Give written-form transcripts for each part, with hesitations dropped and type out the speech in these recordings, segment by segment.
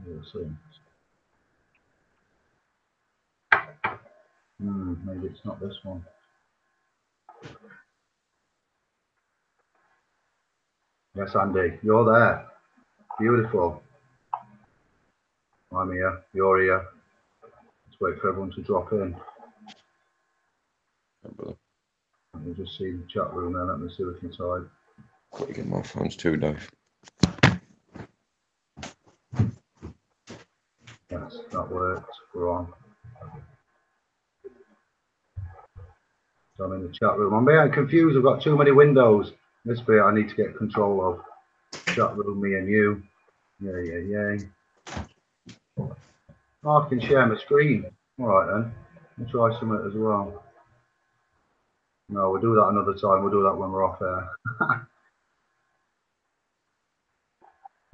We'll see. Maybe it's not this one. Yes, Andy, you're there. Beautiful. I'm here. You're here. Let's wait for everyone to drop in. Let me just see the chat room there. Let me see what's inside. Got to get my phones too, Dave. Yes, that works. We're on. So I'm in the chat room. I'm being confused. I've got too many windows. This bit I need to get control of. Chat room, me and you. Yeah. Oh, I can share my screen. All right then. I'll try some of it as well. No, we'll do that another time. We'll do that when we're off air.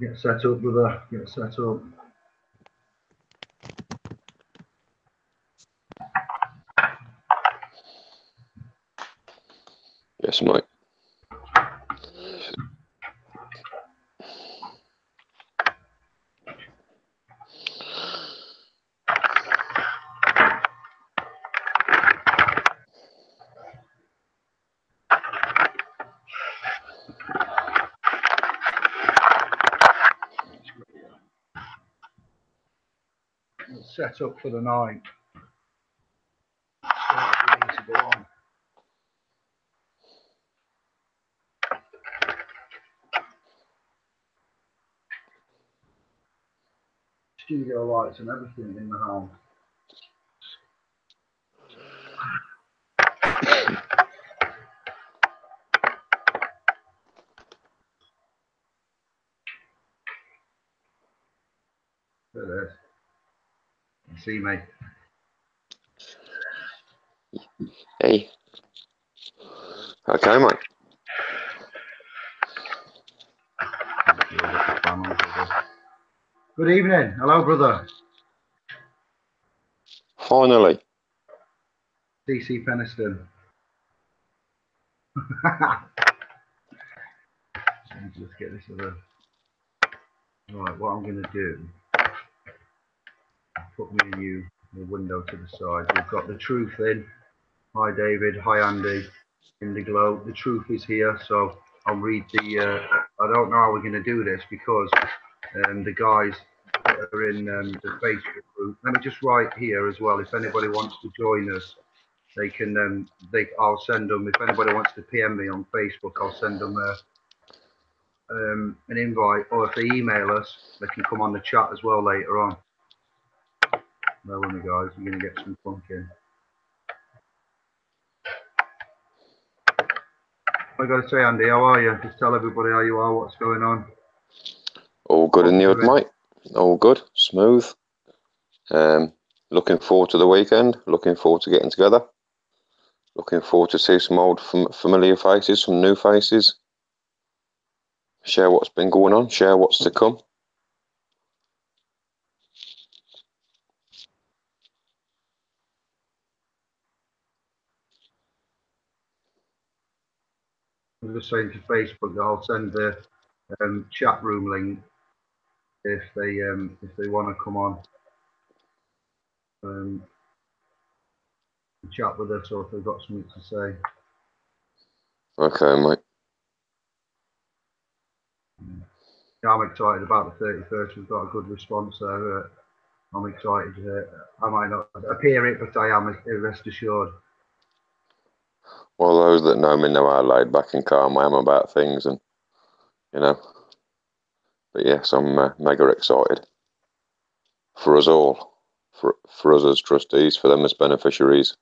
Get set up, brother. Get set up. Yes, mate. Set up for the night. We need to go on. Studio lights and everything in the house. Look at this. You see me? Hey. Okay, mate. Good evening. Hello, brother. Finally. DC Peniston. Let me just get this other. Right, what I'm going to do, put me and you the window to the side. We've got the truth in. Hi, David. Hi, Andy. In the glow. The truth is here. So I'll read the. I don't know how we're going to do this because the guys that are in the Facebook group. Let me just write here as well. If anybody wants to join us, they can. I'll send them. If anybody wants to PM me on Facebook, I'll send them an invite, or if they email us, they can come on the chat as well later on. Well, with me, guys, we're going to get some funk in. I got to say, Andy, how are you? Just tell everybody how you are, what's going on. All good in the hood, mate. All good, smooth. Looking forward to the weekend. Looking forward to getting together. Looking forward to see some old familiar faces, some new faces. Share what's been going on. Share what's to come. I'm just saying to Facebook that I'll send the chat room link if they want to come on and chat with us, or if they've got something to say. Okay, mate. Yeah, I'm excited about the 31st. We've got a good response there. I'm excited. I might not appear it, but I am, rest assured. Well, those that know me know how laid back and calm I am about things, and you know. But yes, I'm mega excited for us all, for us as trustees, for them as beneficiaries.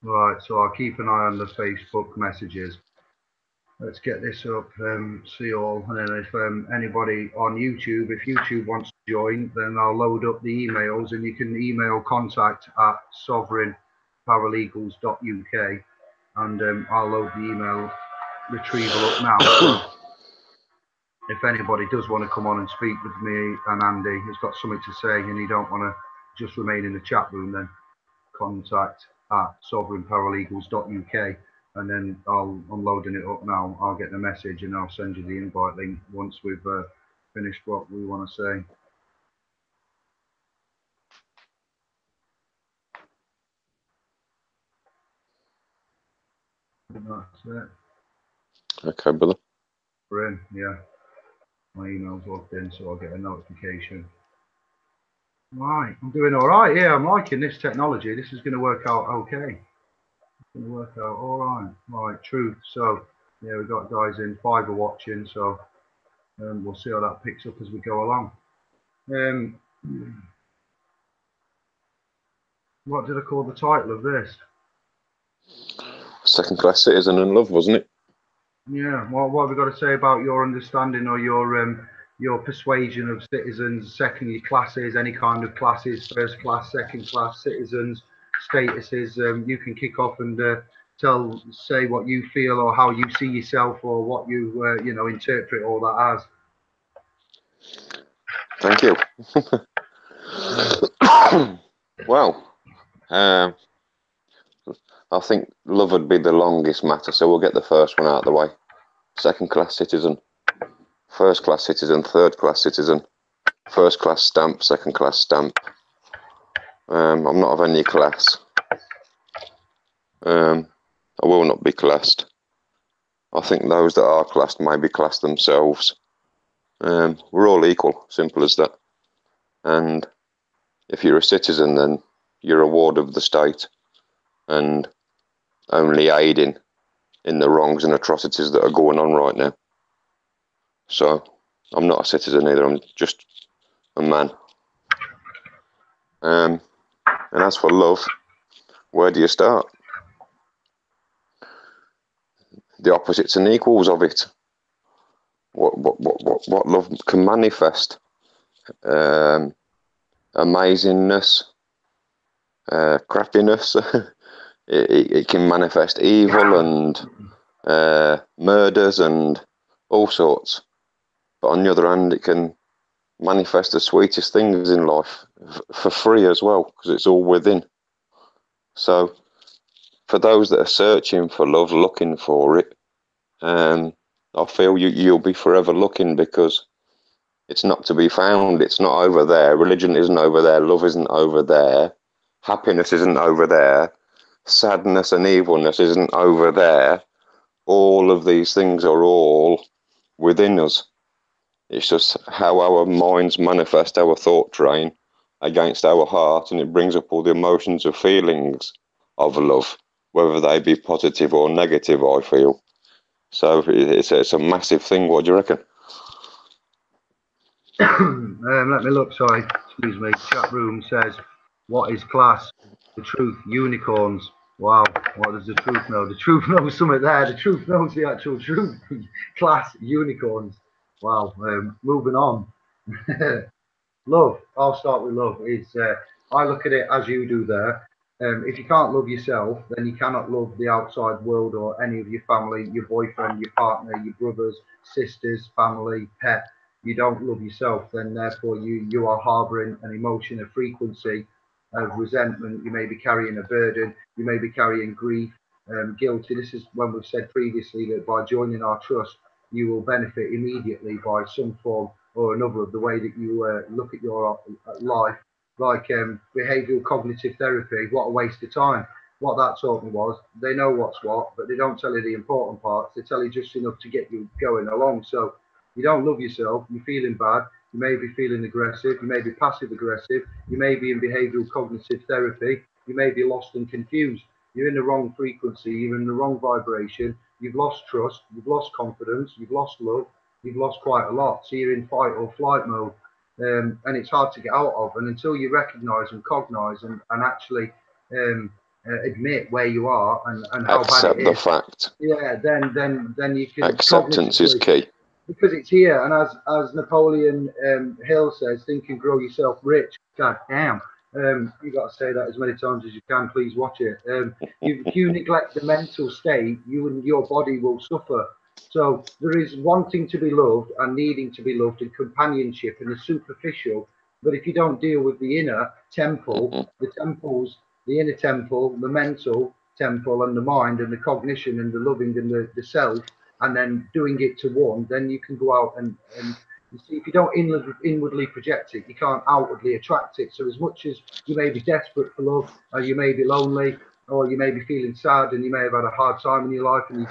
Right, so I'll keep an eye on the Facebook messages. Let's get this up, see you all, and then if anybody on YouTube, if YouTube wants to join, then I'll load up the emails, and you can email contact@sovereignparalegals.uk, and I'll load the email retrieval up now. So if anybody does want to come on and speak with me and Andy, who's got something to say, and you don't want to just remain in the chat room, then contact@sovereignparalegals.uk. and then I'm loading it up now. I'll get the message and I'll send you the invite link once we've finished what we want to say. That's it. Okay, brother. We're in, yeah. My email's logged in, so I'll get a notification. Right, I'm doing all right. Yeah, I'm liking this technology. This is going to work out okay. It's going to work out all right. Right, truth. So, yeah, we've got guys in, 5 are watching, so we'll see how that picks up as we go along. What did I call the title of this? Second class citizen and love, wasn't it? Yeah. Well, what have we got to say about your understanding or your persuasion of citizens, secondary classes, any kind of classes, first class, second class, citizens, statuses? You can kick off and say what you feel or how you see yourself or what you interpret all that as. Thank you. Well, I think love would be the longest matter, so we'll get the first one out of the way. Second class citizen, first class citizen, third class citizen, first class stamp, second class stamp. I'm not of any class. I will not be classed. I think those that are classed may be classed themselves. We're all equal, simple as that. And if you're a citizen, then you're a ward of the state and only aiding in the wrongs and atrocities that are going on right now. So I'm not a citizen either, I'm just a man. And as for love, where do you start? The opposites and equals of it. What love can manifest? Amazingness, crappiness. it can manifest evil and murders and all sorts. But on the other hand, it can manifest the sweetest things in life for free as well, because it's all within. So for those that are searching for love, looking for it, I feel you'll be forever looking, because it's not to be found. It's not over there. Religion isn't over there. Love isn't over there. Happiness isn't over there. Sadness and evilness isn't over there. All of these things are all within us. It's just how our minds manifest our thought train against our heart, and it brings up all the emotions and feelings of love, whether they be positive or negative, I feel. So it's a massive thing. What do you reckon? Let me look, sorry, excuse me. Chat room says, what is class? The truth, unicorns. Wow, what does the truth know? The truth knows something there. The truth knows the actual truth. Class, unicorns. Wow, moving on. Love, I'll start with love. I look at it as you do there. If you can't love yourself, then you cannot love the outside world or any of your family, your boyfriend, your partner, your brothers, sisters, family, pet. You don't love yourself, then therefore you are harboring an emotion, a frequency of resentment. You may be carrying a burden. You may be carrying grief, guilty. This is when we've said previously that by joining our trust, you will benefit immediately by some form or another of the way that you look at your life, like behavioral cognitive therapy. What a waste of time. What that taught me was they know what's what, but they don't tell you the important parts. They tell you just enough to get you going along. So you don't love yourself, you're feeling bad, you may be feeling aggressive, you may be passive aggressive, you may be in behavioral cognitive therapy, you may be lost and confused. You're in the wrong frequency, you're in the wrong vibration, you've lost trust, you've lost confidence, you've lost love, you've lost quite a lot. So you're in fight or flight mode, and it's hard to get out of. And until you recognize and cognize and actually admit where you are and how Accept bad it the is, fact. yeah, then you can Acceptance is key. because it's here. And as Napoleon Hill says, think and grow yourself rich. God damn. You got to say that as many times as you can. Please watch it. If you neglect the mental state, you and your body will suffer. So there is wanting to be loved and needing to be loved and companionship and the superficial. But if you don't deal with the inner temple, the temples, the inner temple, the mental, temple and the mind and the cognition and the loving and the self, and then doing it to one, then you can go out and you see, if you don't inwardly project it, you can't outwardly attract it. So as much as you may be desperate for love, or you may be lonely, or you may be feeling sad, and you may have had a hard time in your life, and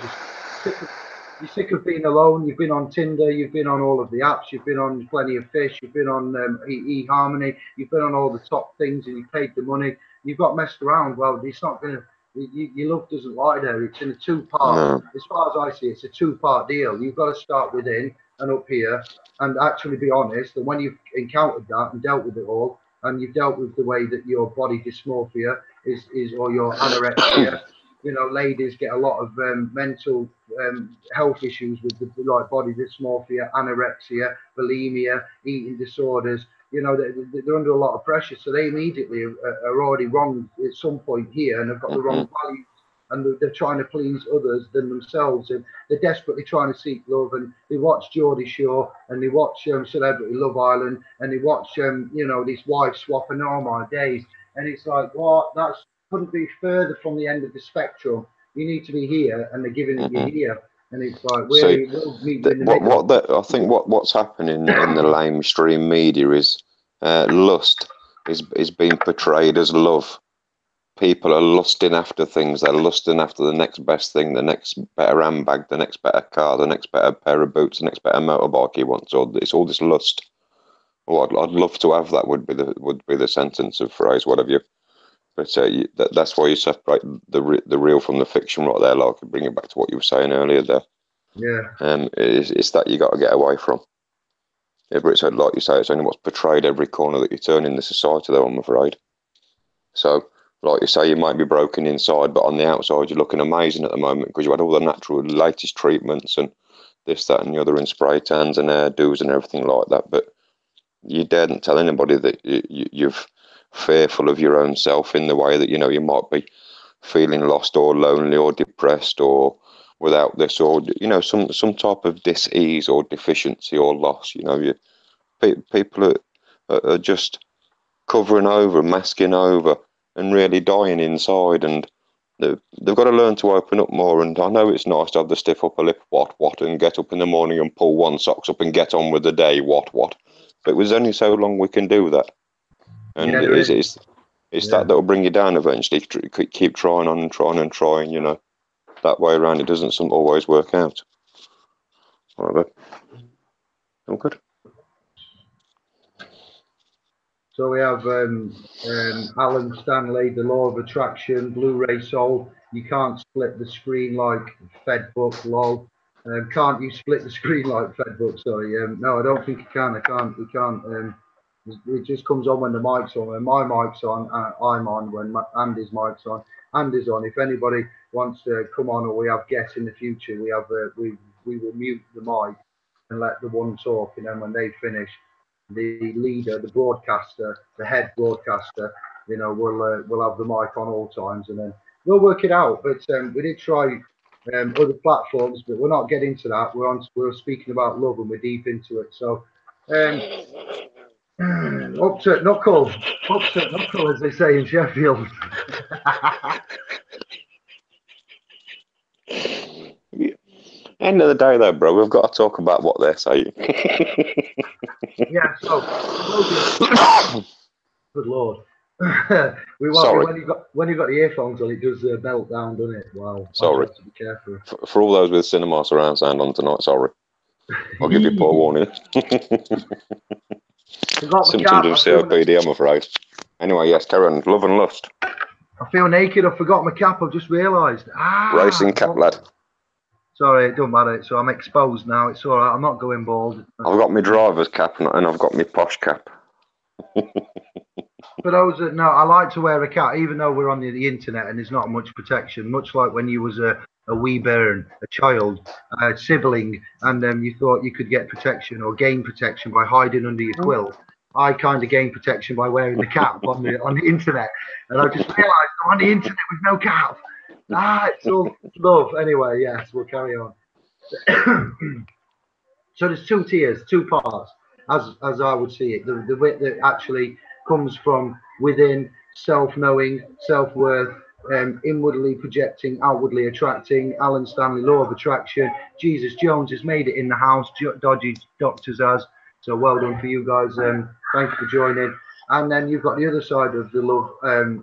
you're sick of being alone. You've been on Tinder, you've been on all of the apps, you've been on Plenty of Fish, you've been on eHarmony, you've been on all the top things, and you've paid the money. You've got messed around. Well, it's not going to. Your love doesn't lie there. It's in a two-part. As far as I see, it's a two-part deal. You've got to start within and up here, and actually be honest. And when you've encountered that and dealt with it all, and you've dealt with the way that your body dysmorphia is or your anorexia. You know, ladies get a lot of mental health issues with the like body dysmorphia, anorexia, bulimia, eating disorders. You know, they're under a lot of pressure, so they immediately are already wrong at some point here, and have got the wrong values, and they're trying to please others than themselves, and they're desperately trying to seek love. And they watch Geordie Shore, and they watch Celebrity Love Island, and they watch you know, this wife swap, and oh my days, and it's like, what? That's couldn't be further from the end of the spectrum. You need to be here, and they're giving it you here, and it's like, we'll meet in the middle. I think what's happening in the lamestream media is lust is being portrayed as love. People are lusting after things. They're lusting after the next best thing, the next better handbag, the next better car, the next better pair of boots, the next better motorbike he wants. Or it's all this lust. Oh, I'd love to have that. Would be the sentence of phrase, whatever you. But that's why you separate the real from the fiction, right there. Like, bring it back to what you were saying earlier there. Yeah. It's that you got to get away from. Yeah, but it's like you say, it's only what's portrayed every corner that you turn in the society, though, I'm afraid. So, like you say, you might be broken inside, but on the outside, you're looking amazing at the moment because you had all the natural, latest treatments and this, that, and the other, and spray tans and hairdos and everything like that. But you daren't tell anybody that you've fearful of your own self in the way that, you know, you might be feeling lost or lonely or depressed or without this, or, you know, some type of dis-ease or deficiency or loss. You know, people are just covering over, masking over, and really dying inside, and they've got to learn to open up more. And I know it's nice to have the stiff upper lip, what, and get up in the morning and pull one socks up and get on with the day, what. But it was only so long we can do that. And it's that will bring you down eventually. Keep trying on and trying, you know. That way around, it doesn't always work out. All right, all good. So we have Alan Stanley, The Law of Attraction, Blu-ray Soul. You can't split the screen like Fedbook, lol. Can't you split the screen like Fedbook? Sorry. No, I don't think you can. We can't. It just comes on when the mic's on. When my mic's on, I'm on. When Andy's mic's on, Andy's on. If anybody wants to come on, or we have guests in the future, we have we will mute the mic and let the one talk, and then when they finish, the leader, the broadcaster, the head broadcaster, you know, we'll have the mic on all times, and then we'll work it out. But we did try other platforms, but we're not getting to that. We're speaking about love, and we're deep into it. So up to knuckle, as they say in Sheffield. End of the day, though, bro, we've got to talk about what they're saying. Yeah. So, good lord. Sorry. When you got the earphones on, it does melt down, doesn't it? Wow. Sorry. To be careful. For all those with cinema surround sound on tonight, sorry. I'll give you forewarning. Symptoms of COPD, I'm afraid. Anyway, yes, carry on. Love and lust. I feel naked. I forgot my cap. I've just realised. Racing cap, lad. Sorry, it don't matter. So I'm exposed now. It's all right. I'm not going bald. I've got my driver's cap and I've got my posh cap. For those that know, I like to wear a cap, even though we're on the internet and there's not much protection. Much like when you was a wee bairn, a child, a sibling, and you thought you could get protection or gain protection by hiding under your quilt. I kind of gain protection by wearing the cap on the internet, and I just realised I'm on the internet with no cap. It's all love. Anyway, yes, we'll carry on. So there's two tiers, two parts, as I would see it. The bit that actually comes from within, self-knowing, self-worth, inwardly projecting, outwardly attracting, Alan Stanley law of attraction. Jesus Jones has made it in the house, Dodgy Doctors has. So well done for you guys. Thank you for joining. And then you've got the other side of the love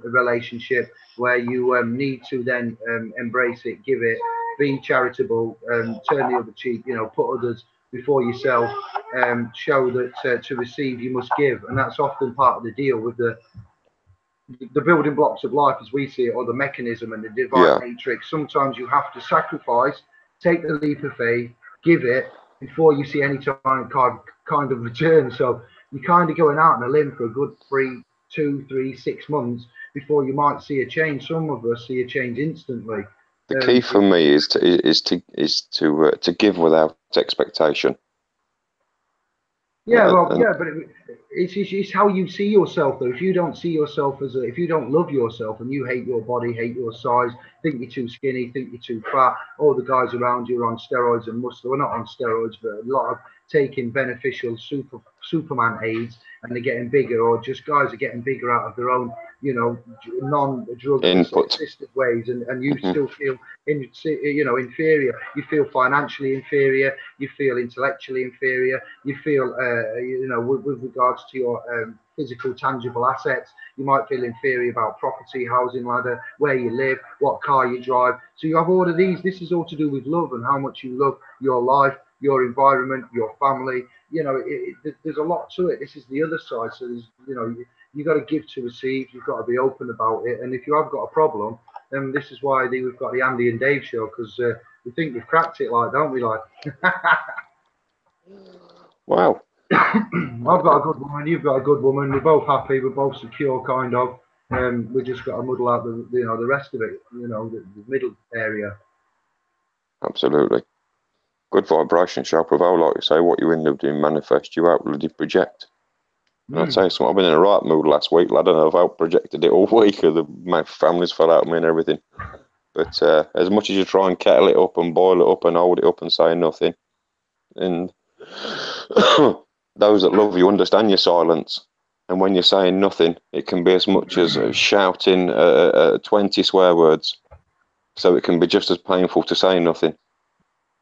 relationship, where you need to then embrace it, give it, be charitable, turn the other cheek, you know, put others before yourself, show that to receive you must give. And that's often part of the deal with the building blocks of life as we see it, or the mechanism and the divine matrix. Sometimes you have to sacrifice, take the leap of faith, give it before you see any kind of return. So you're kind of going out on a limb for a good 2, 3, 6 months before you might see a change. Some of us see a change instantly. The key for me is to give without expectation. Yeah, well, yeah, but it's how you see yourself, though. If you don't see yourself as if you don't love yourself and you hate your body, hate your size, think you're too skinny, think you're too fat, all the guys around you are on steroids and muscle. Well, not on steroids, but a lot of taking beneficial Superman aids, and they're getting bigger, or just guys are getting bigger out of their own, you know, non-drug assisted ways, and you still feel inferior. You feel financially inferior. You feel intellectually inferior. You feel with regards to your physical tangible assets, you might feel inferior about property, housing ladder, where you live, what car you drive. So you have all of these. This is all to do with love and how much you love your life, your environment, your family. You know, there's a lot to it. This is the other side. So there's, you got to give to receive. You've got to be open about it. And if you have got a problem, then this is why we've got the Andy and Dave show, because we think we've cracked it, like, don't we? Like, wow. I've got a good woman. You've got a good woman. We're both happy. We're both secure, kind of. We just got to muddle out the rest of it. The middle area. Absolutely. Good vibration shall prevail, like you say. What you end up doing manifest, you outwardly project. I'll tell you something, I've been in a right mood last week, lad, and I've out-projected it all week. My family's fell out of me and everything. But as much as you try and kettle it up and boil it up and hold it up and say nothing, and those that love you understand your silence. And when you're saying nothing, it can be as much as shouting 20 swear words. So it can be just as painful to say nothing.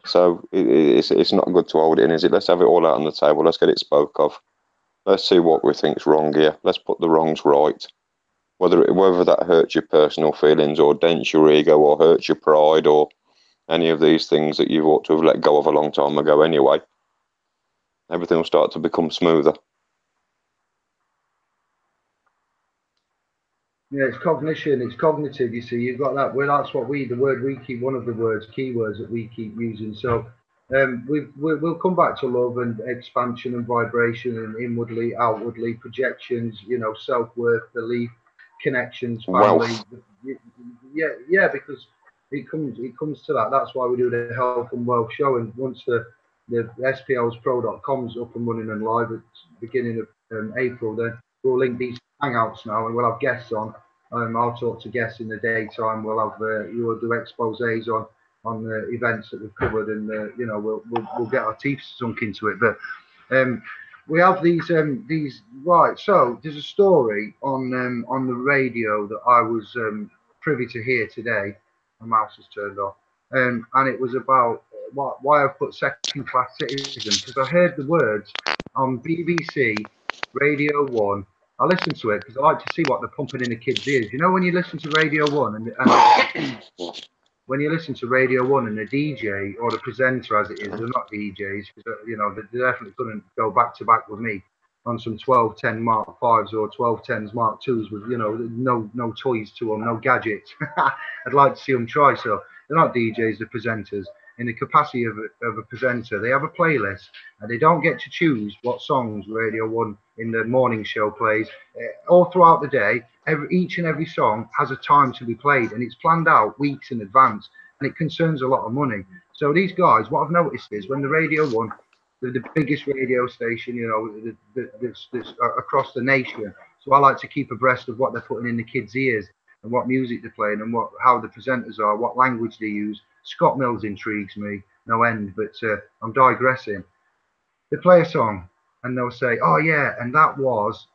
So it's not good to hold it in, is it? Let's have it all out on the table. Let's get it spoke of. Let's see what we think's wrong here. Let's put the wrongs right. Whether that hurts your personal feelings or dents your ego or hurts your pride or any of these things that you ought to have let go of a long time ago anyway, everything will start to become smoother. Yeah, it's cognition, it's cognitive, you see. You've got that. Well, that's what the word we keep, one of the keywords that we keep using. So we'll come back to love and expansion and vibration and inwardly, outwardly, projections, self-worth, belief, connections, family. Yeah, because it comes to that. That's why we do the health and wealth show. And once the SPLspro.com's up and running and live at the beginning of April, then we'll link these hangouts now, and we'll have guests on. I'll talk to guests in the daytime. We'll have you will do exposés on the events that we've covered, and we'll get our teeth sunk into it. But we have these right. So there's a story on the radio that I was privy to hear today. My mouse has turned off, and it was about why I've put second-class citizen, because I heard the words on BBC Radio 1. I listen to it because I like to see what they're pumping in the kids' ears. You know, when you listen to Radio 1 and when you listen to Radio 1 and the DJ or the presenter, as it is, they're not DJs, because they definitely couldn't go back to back with me on some 1210 Mark 5s or 1210s Mark 2s with no toys to them, no gadgets. I'd like to see them try. So they're not DJs, they're presenters. In the capacity of a presenter, they have a playlist, and they don't get to choose what songs Radio 1 in the morning show plays. All throughout the day, each and every song has a time to be played, and it's planned out weeks in advance, and it concerns a lot of money. So these guys, what I've noticed is when the Radio 1, the biggest radio station, across the nation, so I like to keep abreast of what they're putting in the kids' ears and what music they're playing and how the presenters are, what language they use. Scott Mills intrigues me no end, but I'm digressing. They play a song and they'll say, "Oh yeah, and that was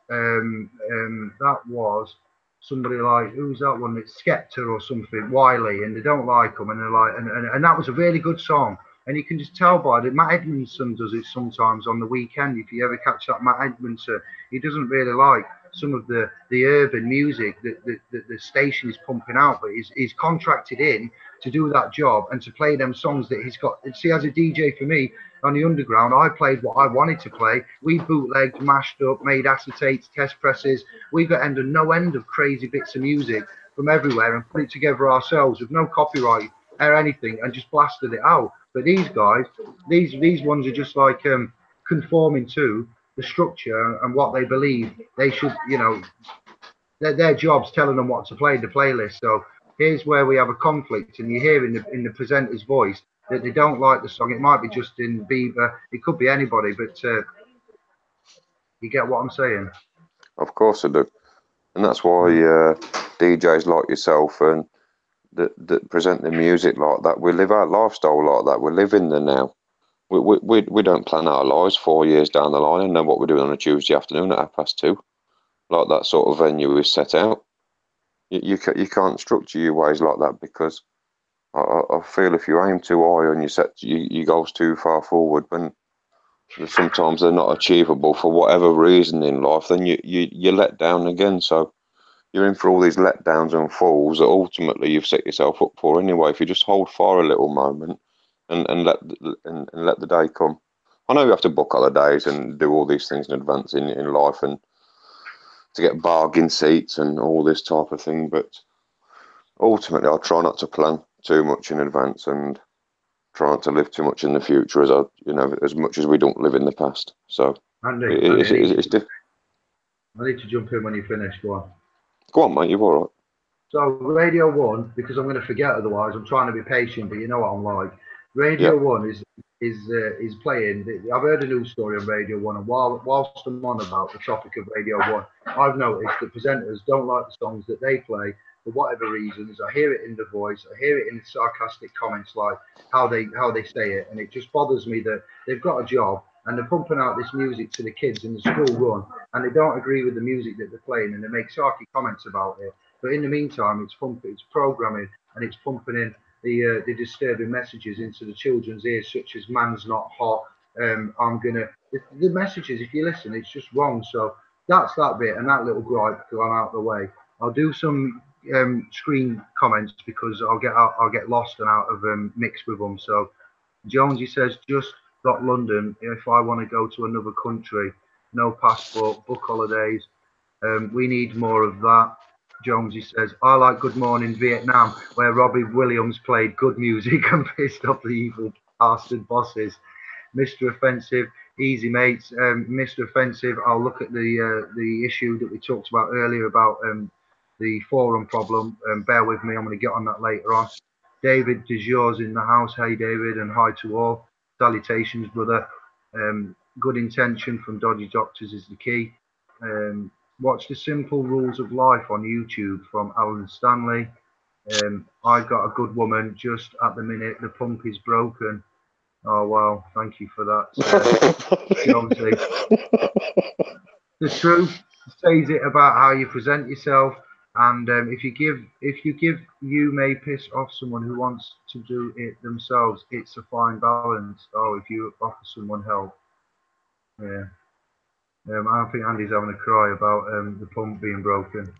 somebody like, who's that one? It's Skepta or something, Wiley, and they don't like them, and they're like, and that was a really good song. And you can just tell by it. Matt Edmondson does it sometimes on the weekend. If you ever catch that Matt Edmondson, he doesn't really like some of the urban music that the station is pumping out, but he's contracted in to do that job and to play them songs that he's got. See, as a DJ for me on the underground, I played what I wanted to play. We bootlegged, mashed up, made acetates, test presses. We got no end of crazy bits of music from everywhere and put it together ourselves with no copyright or anything and just blasted it out. But these guys, these ones are just like conforming to the structure and what they believe they should, you know, their job's telling them what to play, the playlist. So here's where we have a conflict, and you hear in the presenter's voice that they don't like the song. It might be Justin Bieber, it could be anybody, but you get what I'm saying? Of course I do, and that's why DJs like yourself and that present the music like that, we live our lifestyle like that. We live in the now. We don't plan our lives 4 years down the line and know what we're doing on a Tuesday afternoon at 2:30, like that sort of venue is set out. You can't structure your ways like that, because I feel if you aim too high and you set your goals too far forward, when sometimes they're not achievable for whatever reason in life, then you're let down again. So you're in for all these letdowns and falls that ultimately you've set yourself up for anyway. If you just hold fire a little moment and let the day come. I know you have to book holidays and do all these things in advance in life, and to get bargain seats and all this type of thing, but ultimately I try not to plan too much in advance and try not to live too much in the future, as much as we don't live in the past. So Andy, it's different. I need to jump in when you finish. Go on, mate, you're all right. So Radio 1, because I'm going to forget otherwise, I'm trying to be patient, but you know what I'm like. Radio 1 is playing. I've heard a news story on Radio 1, and whilst I'm on about the topic of Radio 1, I've noticed that presenters don't like the songs that they play for whatever reasons. I hear it in the voice, I hear it in the sarcastic comments, like how they say it, and it just bothers me that they've got a job and they're pumping out this music to the kids in the school run, and they don't agree with the music that they're playing, and they make sarky comments about it. But in the meantime, it's programming, and it's pumping in the disturbing messages into the children's ears, such as "man's not hot." The messages, if you listen, it's just wrong. So that's that bit, and that little gripe gone out the way. I'll do some screen comments because I'll get lost and out of mix with them. So Jonesy says, just got London. If I want to go to another country, no passport, book holidays. We need more of that. Jonesy says, I like Good Morning Vietnam, where Robbie Williams played good music and pissed off the evil bastard bosses. Mr. Offensive, easy mates. Mr. Offensive, I'll look at the issue that we talked about earlier about the forum problem. Bear with me, I'm going to get on that later on. David DeJour's in the house. Hey, David, and hi to all. Salutations, brother. Good intention from dodgy doctors is the key. Watch the Simple Rules of Life on YouTube from Alan Stanley. I've got a good woman, just at the minute the pump is broken. Oh wow, thank you for that. The truth says it about how you present yourself, and if you may piss off someone who wants to do it themselves. It's a fine balance. Oh, if you offer someone help, yeah. I think Andy's having a cry about the pump being broken.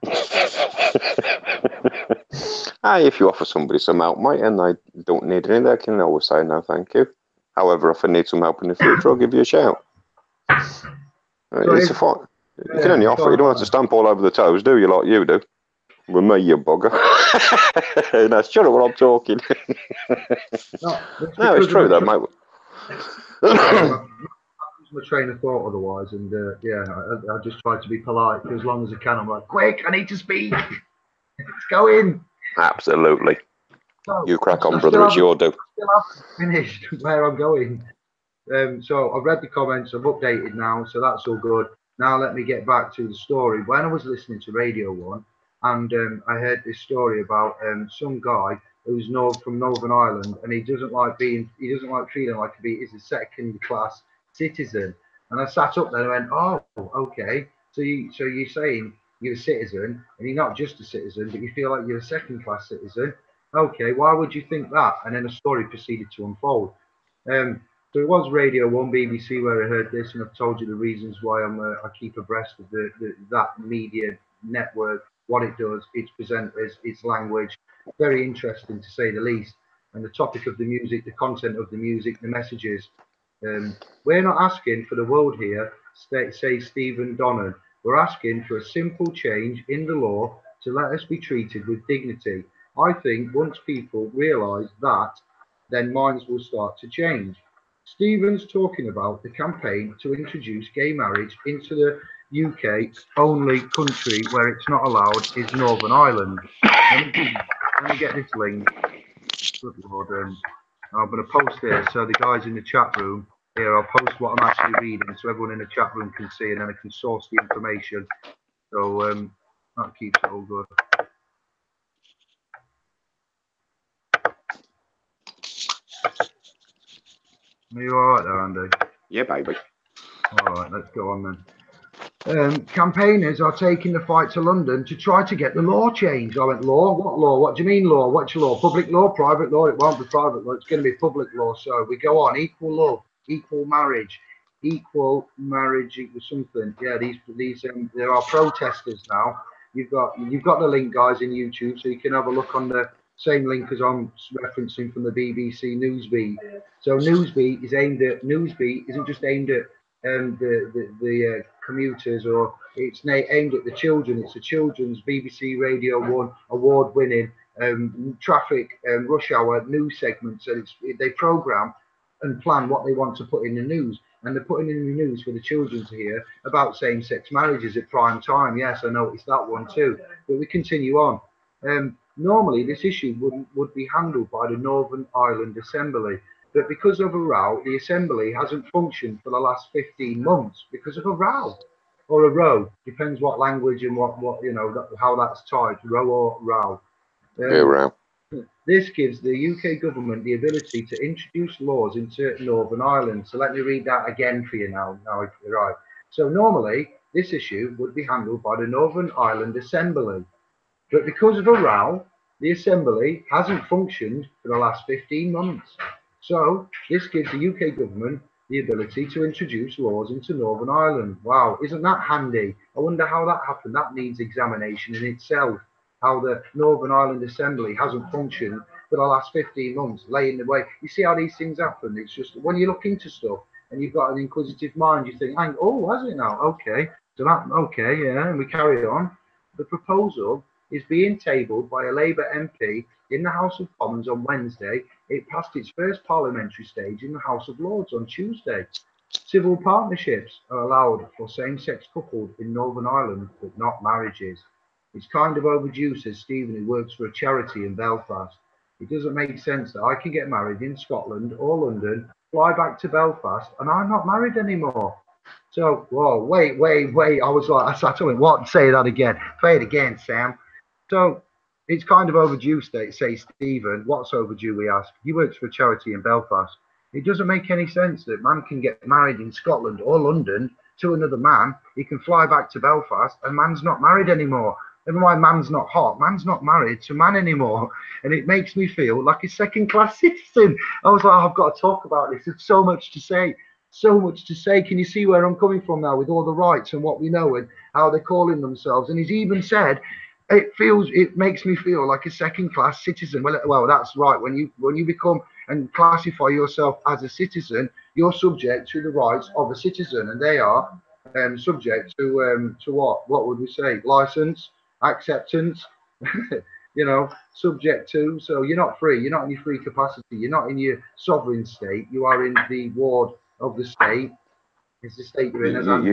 If you offer somebody some help, mate, and they don't need any, they can always say no, thank you. However, if I need some help in the future, I'll give you a shout. It's a fine. You can only offer. You don't have to stamp all over the toes, do you? Like you do. With me, you bugger. No, shut up when I'm talking. No, it's true though, mate. My train of thought otherwise, and I just try to be polite for as long as I can. I'm like, quick, I need to speak. Let's go in. Absolutely. So, you crack on, brother. It's your do. I still haven't finished where I'm going. So I've read the comments. I've updated now, so that's all good. Now let me get back to the story. When I was listening to Radio 1, and I heard this story about some guy who's from Northern Ireland, and he doesn't like feeling like he's a second-class citizen. And I sat up there and went, oh, okay. So you're saying you're a citizen, and you're not just a citizen, but you feel like you're a second-class citizen. Okay, why would you think that? And then a story proceeded to unfold. So it was Radio 1, BBC, where I heard this, and I've told you the reasons why I keep abreast of that media network, what it does, its presenters, its language. Very interesting, to say the least. And the topic of the music, the content of the music, the messages. We're not asking for the world here, say Stephen Donnan. We're asking for a simple change in the law to let us be treated with dignity. I think once people realise that, then minds will start to change. Stephen's talking about the campaign to introduce gay marriage into the UK. Only country where it's not allowed is Northern Ireland. Let me get this link. Good Lord. I'm going to post it so the guys in the chat room here, I'll post what I'm actually reading so everyone in the chat room can see, and then I can source the information. So that keeps it all good. Are you all right there, Andy? Yeah, baby. All right, let's go on then. Campaigners are taking the fight to London to try to get the law changed. I went, law? What law? What do you mean law? What's your law? Public law? Private law? It won't be private law. It's going to be public law. So we go on. Equal love, equal marriage, equal something. Yeah, there are protesters now. You've got the link, guys, in YouTube, so you can have a look on the same link as I'm referencing from the BBC Newsbeat. So Newsbeat isn't just aimed at the commuters, or it's aimed at the children. It's a children's BBC Radio 1 award-winning traffic rush hour news segment. So they program and plan what they want to put in the news, and they're putting in the news for the children to hear about same-sex marriages at prime time. Yes, I noticed that one too. But we continue on. Normally, this issue would be handled by the Northern Ireland Assembly. But because of a row, the Assembly hasn't functioned for the last 15 months because of a row, or a row. Depends what language and what how that's typed, row or row. Yeah, This gives the UK government the ability to introduce laws into Northern Ireland. So let me read that again for you now. Right. So normally, this issue would be handled by the Northern Ireland Assembly. But because of a row, the Assembly hasn't functioned for the last 15 months. So this gives the UK government the ability to introduce laws into Northern Ireland. Wow, isn't that handy? I wonder how that happened. That needs examination in itself. How the Northern Ireland Assembly hasn't functioned for the last 15 months, laying the way. You see how these things happen? It's just when you look into stuff and you've got an inquisitive mind, you think, oh, has it now? Okay, okay, yeah, and we carry on. The proposal is being tabled by a Labour MP in the House of Commons on Wednesday. It passed its first parliamentary stage in the House of Lords on Tuesday. Civil partnerships are allowed for same-sex couples in Northern Ireland, but not marriages. It's kind of overdue, says Stephen, who works for a charity in Belfast. It doesn't make sense that I can get married in Scotland or London, fly back to Belfast, and I'm not married anymore. So, whoa, wait. I was like, I told him, what? Say that again. Play it again, Sam. So it's kind of overdue, say Stephen. What's overdue, we ask. He works for a charity in Belfast. It doesn't make any sense that man can get married in Scotland or London to another man. He can fly back to Belfast and man's not married anymore. Never mind, man's not hot. Man's not married to man anymore. And it makes me feel like a second-class citizen. I was like, I've got to talk about this. There's so much to say. So much to say. Can you see where I'm coming from now with all the rights and what we know and how they're calling themselves? And he's even said, it makes me feel like a second-class citizen. Well, that's right. When you become and classify yourself as a citizen, you're subject to the rights of a citizen, and they are subject to what? What would we say? License, acceptance, subject to. So you're not free. You're not in your free capacity. You're not in your sovereign state. You are in the ward of the state. It's the state you're in.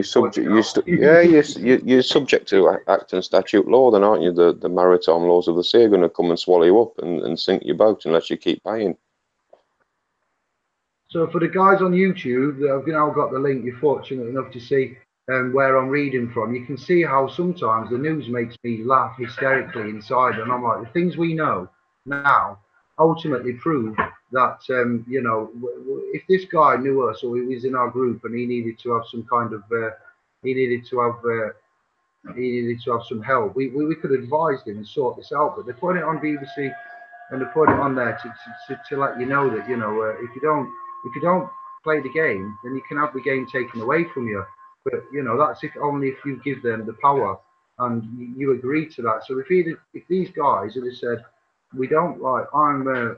You're subject to act and statute law, then, aren't you? The maritime laws of the sea are going to come and swallow you up and sink your boat unless you keep paying. So for the guys on YouTube that have now got the link, you're fortunate enough to see where I'm reading from. You can see how sometimes the news makes me laugh hysterically inside, and I'm like, the things we know now ultimately prove that if this guy knew us or he was in our group and he needed to have some kind of he needed to have some help. We could advise him and sort this out, but they put it on BBC and they put it on there to let you know that, you know, if you don't play the game, then you can have the game taken away from you. But you know, that's if only if you give them the power and you agree to that. So if these guys had said, we don't like, I'm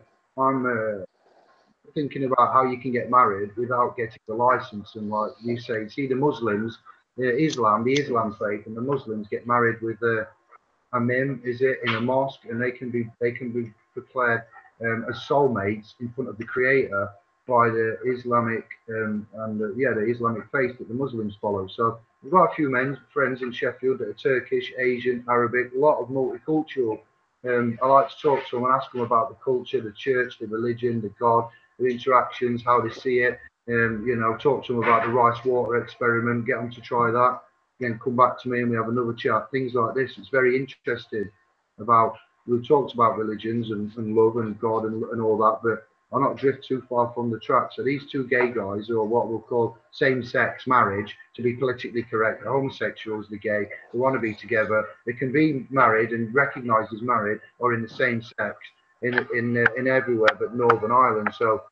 thinking about how you can get married without getting the license, and like you say, see the Muslims, the Islam faith, and the Muslims get married with a mim, is it, in a mosque, and they can be declared as soulmates in front of the Creator by the Islamic the Islamic faith that the Muslims follow. So we've got a few friends in Sheffield that are Turkish, Asian, Arabic, a lot of multicultural. I like to talk to them and ask them about the culture, the church, the religion, the God, the interactions, how they see it. You know, talk to them about the rice water experiment, get them to try that. Again, come back to me and we have another chat. Things like this. It's very interesting about, we've talked about religions and love and God and all that, but I'll not drift too far from the track. So these two gay guys, or what we'll call same-sex marriage, to be politically correct, the homosexuals, the gay, they want to be together. They can be married and recognised as married or in the same sex in everywhere but Northern Ireland. So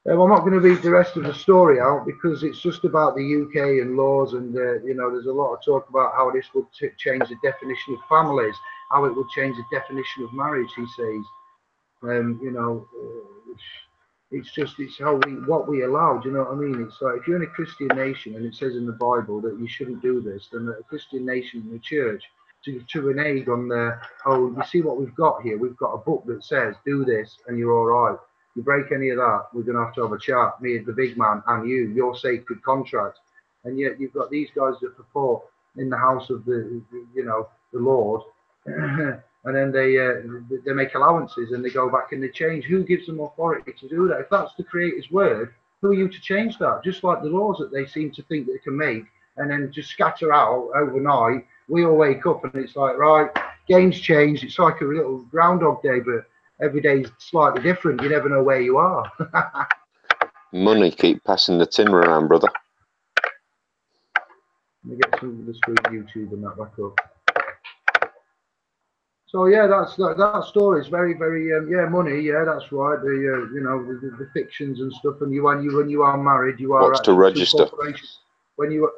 I'm not going to read the rest of the story out because it's just about the UK and laws, and you know, there's a lot of talk about how this would change the definition of families, how it would change the definition of marriage. He says, you know, it's how what we allow. Do you know what I mean? It's like if you're in a Christian nation and it says in the Bible that you shouldn't do this, then a Christian nation in the church to renege on the, oh, you see what we've got here? We've got a book that says do this and you're all right. You break any of that, we're going to have a chat, me, the big man, and your sacred contract. And yet you've got these guys that purport in the house of the you know, the Lord, and then they make allowances and they go back and they change. Who gives them authority to do that? If that's the Creator's word, who are you to change that? Just like the laws that they seem to think that they can make and then just scatter out overnight. We all wake up and it's like, right, game's changed. It's like a little Groundhog Day, but every day is slightly different. You never know where you are. Money, keep passing the tin around, brother. Let me get some of the screen YouTube and that back up. So yeah, that story is very, very yeah, money. Yeah, that's right. The you know, the fictions and stuff. And when you are married, you are What's to register? When you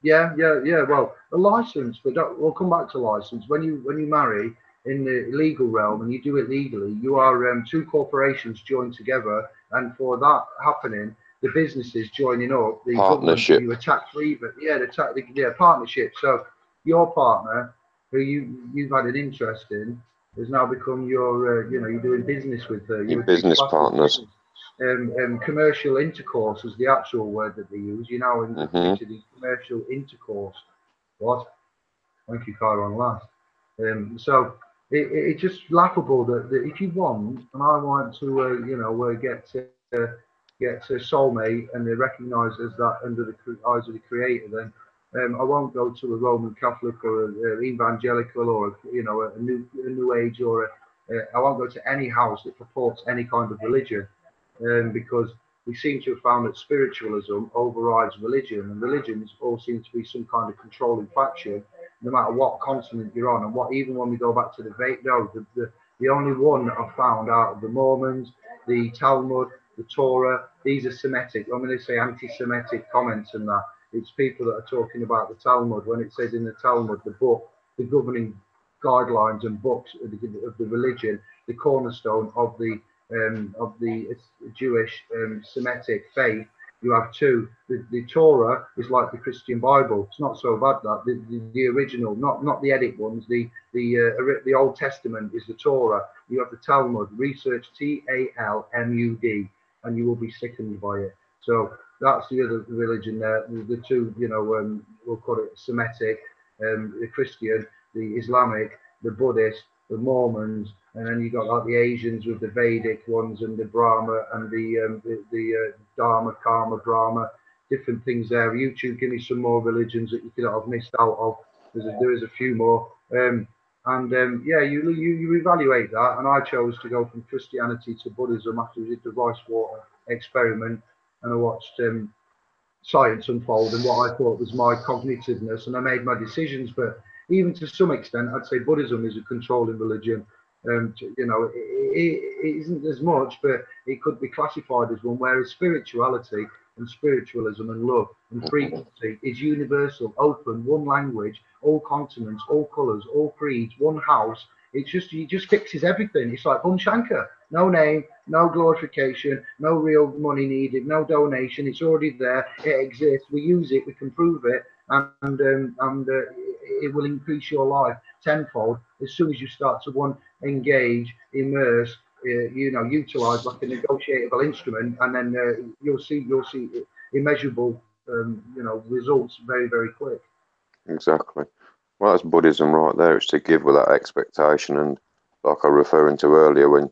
yeah. Well, a license, but we'll come back to license. When you marry in the legal realm and you do it legally, you are two corporations joined together, and for that happening, the businesses joining up, the partnership. You tax free, but partnership. So your partner, who you've had an interest in, has now become your you know, you're doing business with her. Your business partners. Commercial intercourse is the actual word that they use. You know, into the commercial intercourse. What? Thank you, Chiron. Last. So it's just laughable that if you want, and I want to, you know, get a soulmate, and they're recognised as that under the eyes of the Creator, then I won't go to a Roman Catholic or an evangelical or you know, a new age, or I won't go to any house that purports any kind of religion. Because we seem to have found that spiritualism overrides religion, and religions all seem to be some kind of controlling faction, no matter what continent you're on. And even when we go back to the only one that I've found out of the Mormons, the Talmud, the Torah, these are Semitic. I'm going to say anti-Semitic comments, and that it's people that are talking about the Talmud when it says in the Talmud, the book, the governing guidelines and books of the religion, the cornerstone of the Jewish Semitic faith. You have two. The Torah is like the Christian Bible. It's not so bad that the original, not the edit ones. The Old Testament is the Torah. You have the Talmud. Research Talmud, and you will be sickened by it. So that's the other religion there. The two, you know, we'll call it Semitic, the Christian, the Islamic, the Buddhist, the Mormons, and then you got like the Asians with the Vedic ones and the Brahma and the Dharma, Karma, Brahma, different things there. YouTube, give me some more religions that you could have missed out of. There is a few more, yeah, you evaluate that, and I chose to go from Christianity to Buddhism after we did the rice water experiment, and I watched science unfold and what I thought was my cognitiveness, and I made my decisions. But even to some extent, I'd say Buddhism is a controlling religion. You know, it isn't as much, but it could be classified as one. Whereas spirituality and spiritualism and love and frequency is universal, open, one language, all continents, all colours, all creeds, one house. It's just, he just fixes everything. It's like Shankar. No name, no glorification, no real money needed, no donation. It's already there. It exists. We use it. We can prove it, and it will increase your life tenfold as soon as you start to engage, immerse, you know, utilize like a negotiable instrument, and then you'll see immeasurable, you know, results very, very quick. Exactly. Well, that's Buddhism right there. It's to give without expectation, and like I was referring to earlier, when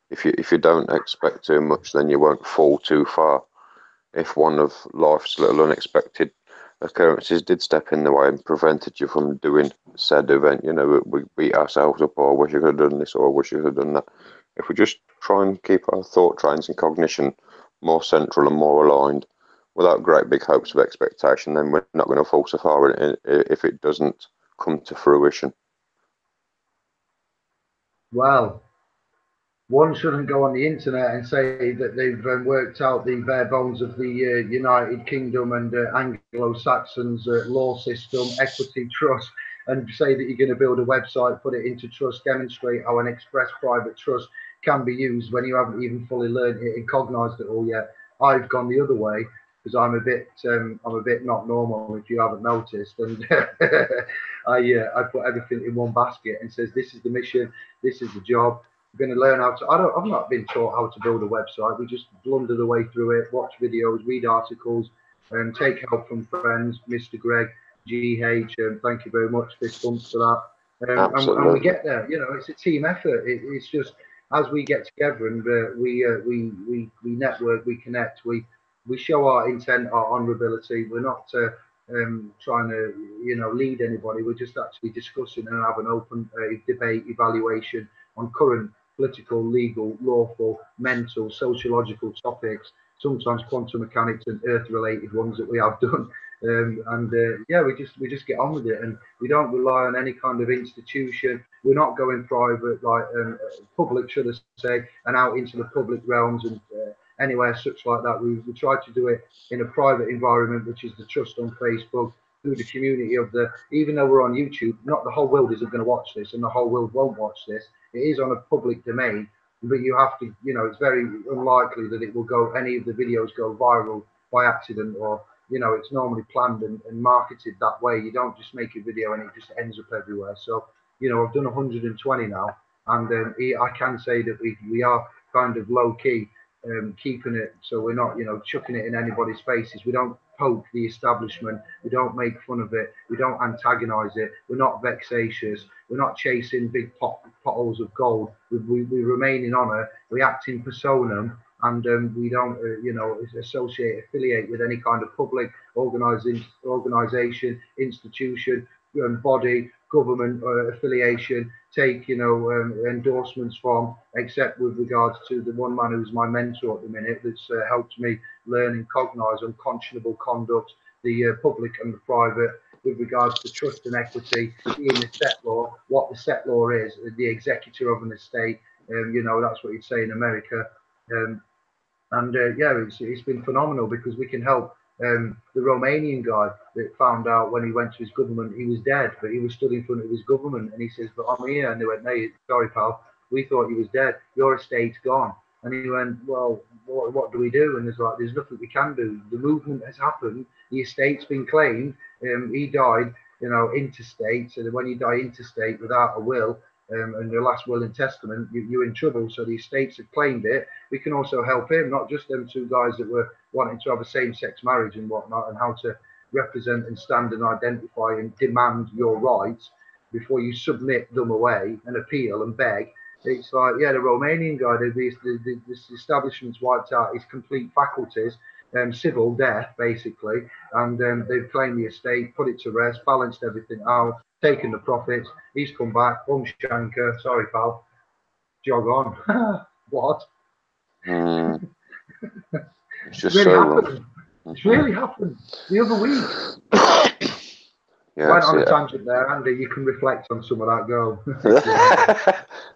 if you don't expect too much, then you won't fall too far. If one of life's little unexpected occurrences did step in the way and prevented you from doing said event, you know, we beat ourselves up, or I wish I could have done this, or I wish I could have done that. If we just try and keep our thought trains and cognition more central and more aligned, without great big hopes of expectation, then we're not going to fall so far if it doesn't come to fruition. Well, one shouldn't go on the internet and say that they've worked out the bare bones of the United Kingdom and Anglo-Saxons law system, equity trust, and say that you're going to build a website, put it into trust, demonstrate how an express private trust can be used when you haven't even fully learned it and cognized it all yet. I've gone the other way because I'm a bit not normal, if you haven't noticed, and I put everything in one basket and says this is the mission, this is the job. We're going to learn how to. I've not been taught how to build a website. We just blunder the way through it, watch videos, read articles, and take help from friends. Mr. Greg, GH, thank you very much. Fist bumps for that. And we get there. You know, it's a team effort. It's just as we get together and we network, we connect, we show our intent, our honourability. We're not trying to lead anybody. We're just actually discussing and have an open debate, evaluation on current political, legal, lawful, mental, sociological topics, sometimes quantum mechanics and earth-related ones that we have done. Yeah, we just get on with it, and we don't rely on any kind of institution. We're not going private, like public, should I say, and out into the public realms and anywhere such like that. We try to do it in a private environment, which is the trust on Facebook, through the community of even though we're on YouTube, not the whole world isn't going to watch this, and the whole world won't watch this. It is on a public domain, but you have to, it's very unlikely that it will any of the videos go viral by accident, or, it's normally planned and marketed that way. You don't just make a video and it just ends up everywhere. So, I've done 120 now, and I can say that we are kind of low key, keeping it so we're not, chucking it in anybody's faces. We don't poke the establishment. We don't make fun of it. We don't antagonize it. We're not vexatious. We're not chasing big potholes of gold. We remain in honor. We act in personam, and we don't, affiliate with any kind of public organization, institution, body, government affiliation, take endorsements from, except with regards to the one man who's my mentor at the minute, that's helped me learn and cognize unconscionable conduct, the public and the private, with regards to trust and equity, being the set law, what the set law is, the executor of an estate, that's what you'd say in America. Yeah, it's been phenomenal because we can help. The Romanian guy that found out when he went to his government he was dead, but he was stood in front of his government, and he says, "But I'm here." And they went, "No, sorry, pal, we thought you was dead. Your estate's gone." And he went, "Well, what do we do?" And there's nothing we can do. The movement has happened. The estate's been claimed. He died, interstate. So that when you die interstate without a will, and your last will and testament, you're in trouble. So the estates have claimed it. We can also help him, not just them two guys that were wanting to have a same-sex marriage and whatnot, and how to represent and stand and identify and demand your rights before you submit them away and appeal and beg. It's like, yeah, the Romanian guy, this establishment's wiped out his complete faculties, civil death, basically, and they've claimed the estate, put it to rest, balanced everything out, taken the profits. He's come back, Shankar, sorry, pal, jog on. What? It's just really happened. It's really happened the other week. Yeah, Went on a tangent there, Andy. You can reflect on some of that. Go.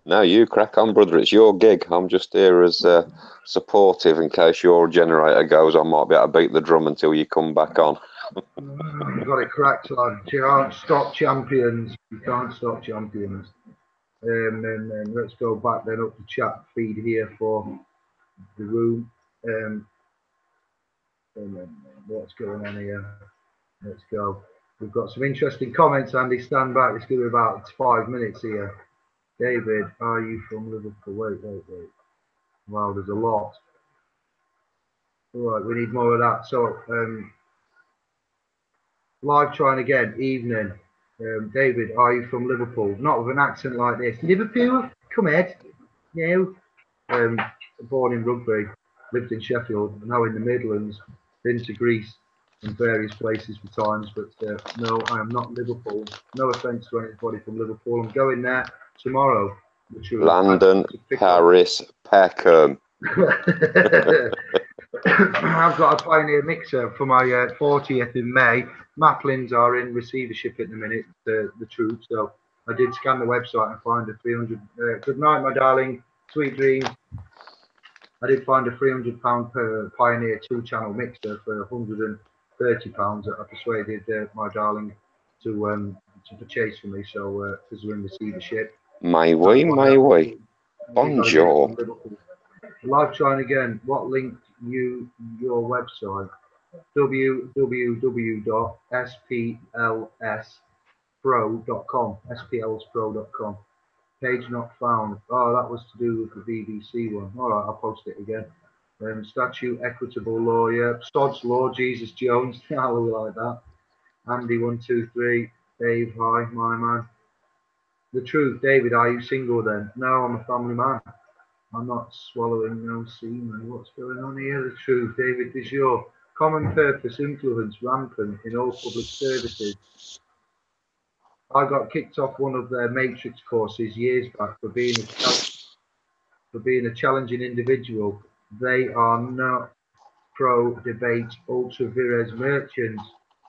No, you crack on, brother. It's your gig. I'm just here as supportive in case your generator goes. I might be able to beat the drum until you come back on. You got it cracked on. You can't stop champions. You can't stop champions. And let's go back then up the chat feed here for the room. And then what's going on here? Let's go. We've got some interesting comments, Andy. Stand back. Let's give it about 5 minutes here. David, are you from Liverpool? Wait. Wow, there's a lot. All right, we need more of that. So, live trying again. Evening. David, are you from Liverpool? Not with an accent like this. Liverpool? Come here. No. Born in Rugby, lived in Sheffield, now in the Midlands, been to Greece and various places for times, but no, I am not Liverpool. No offence to anybody from Liverpool. I'm going there tomorrow. London, Paris, Peckham. I've got a Pioneer mixer for my 40th in May. Maplins are in receivership at the minute, the truth. So I did scan the website and find a 300. Good night, my darling. Sweet dreams. I did find a £300 per Pioneer 2-channel mixer for £130. I persuaded my darling to purchase for me. So because we're in receivership. May we. Bonjour. Live trying again. What linked your website? www.splspro.com. splspro.com. Page not found. Oh, that was to do with the BBC one. All right, I'll post it again. Statute, equitable lawyer, Sod's Law, Jesus Jones. I like that. Andy 123. Dave, hi, my man. The truth, David. Are you single then? No, I'm a family man. I'm not swallowing no semen. What's going on here? The truth, David. Is your common purpose influence rampant in all public services? I got kicked off one of their matrix courses years back for being a challenging individual. They are not pro-debate ultra vires merchants.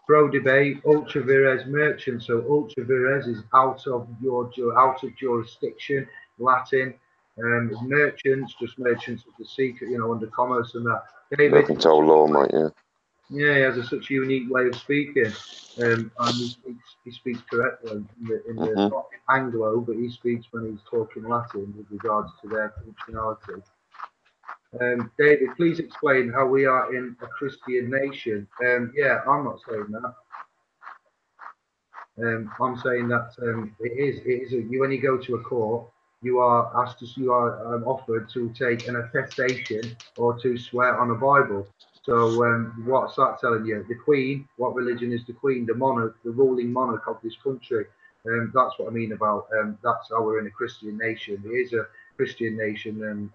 Pro-debate ultra vires merchants. So ultra vires is out of jurisdiction. Latin. Merchants, just merchants of the sea, under commerce and that. David, Mercantile law, mate. Yeah. Yeah, he has such a unique way of speaking, and he speaks correctly in the not Anglo, but he speaks when he's talking Latin with regards to their functionality. David, please explain how we are in a Christian nation. Yeah, I'm not saying that. I'm saying that it is. When you go to a court, you are offered to take an attestation or to swear on a Bible. So what's that telling you? The Queen, what religion is the Queen? The monarch, the ruling monarch of this country. That's what I mean about that's how we're in a Christian nation. It is a Christian nation, and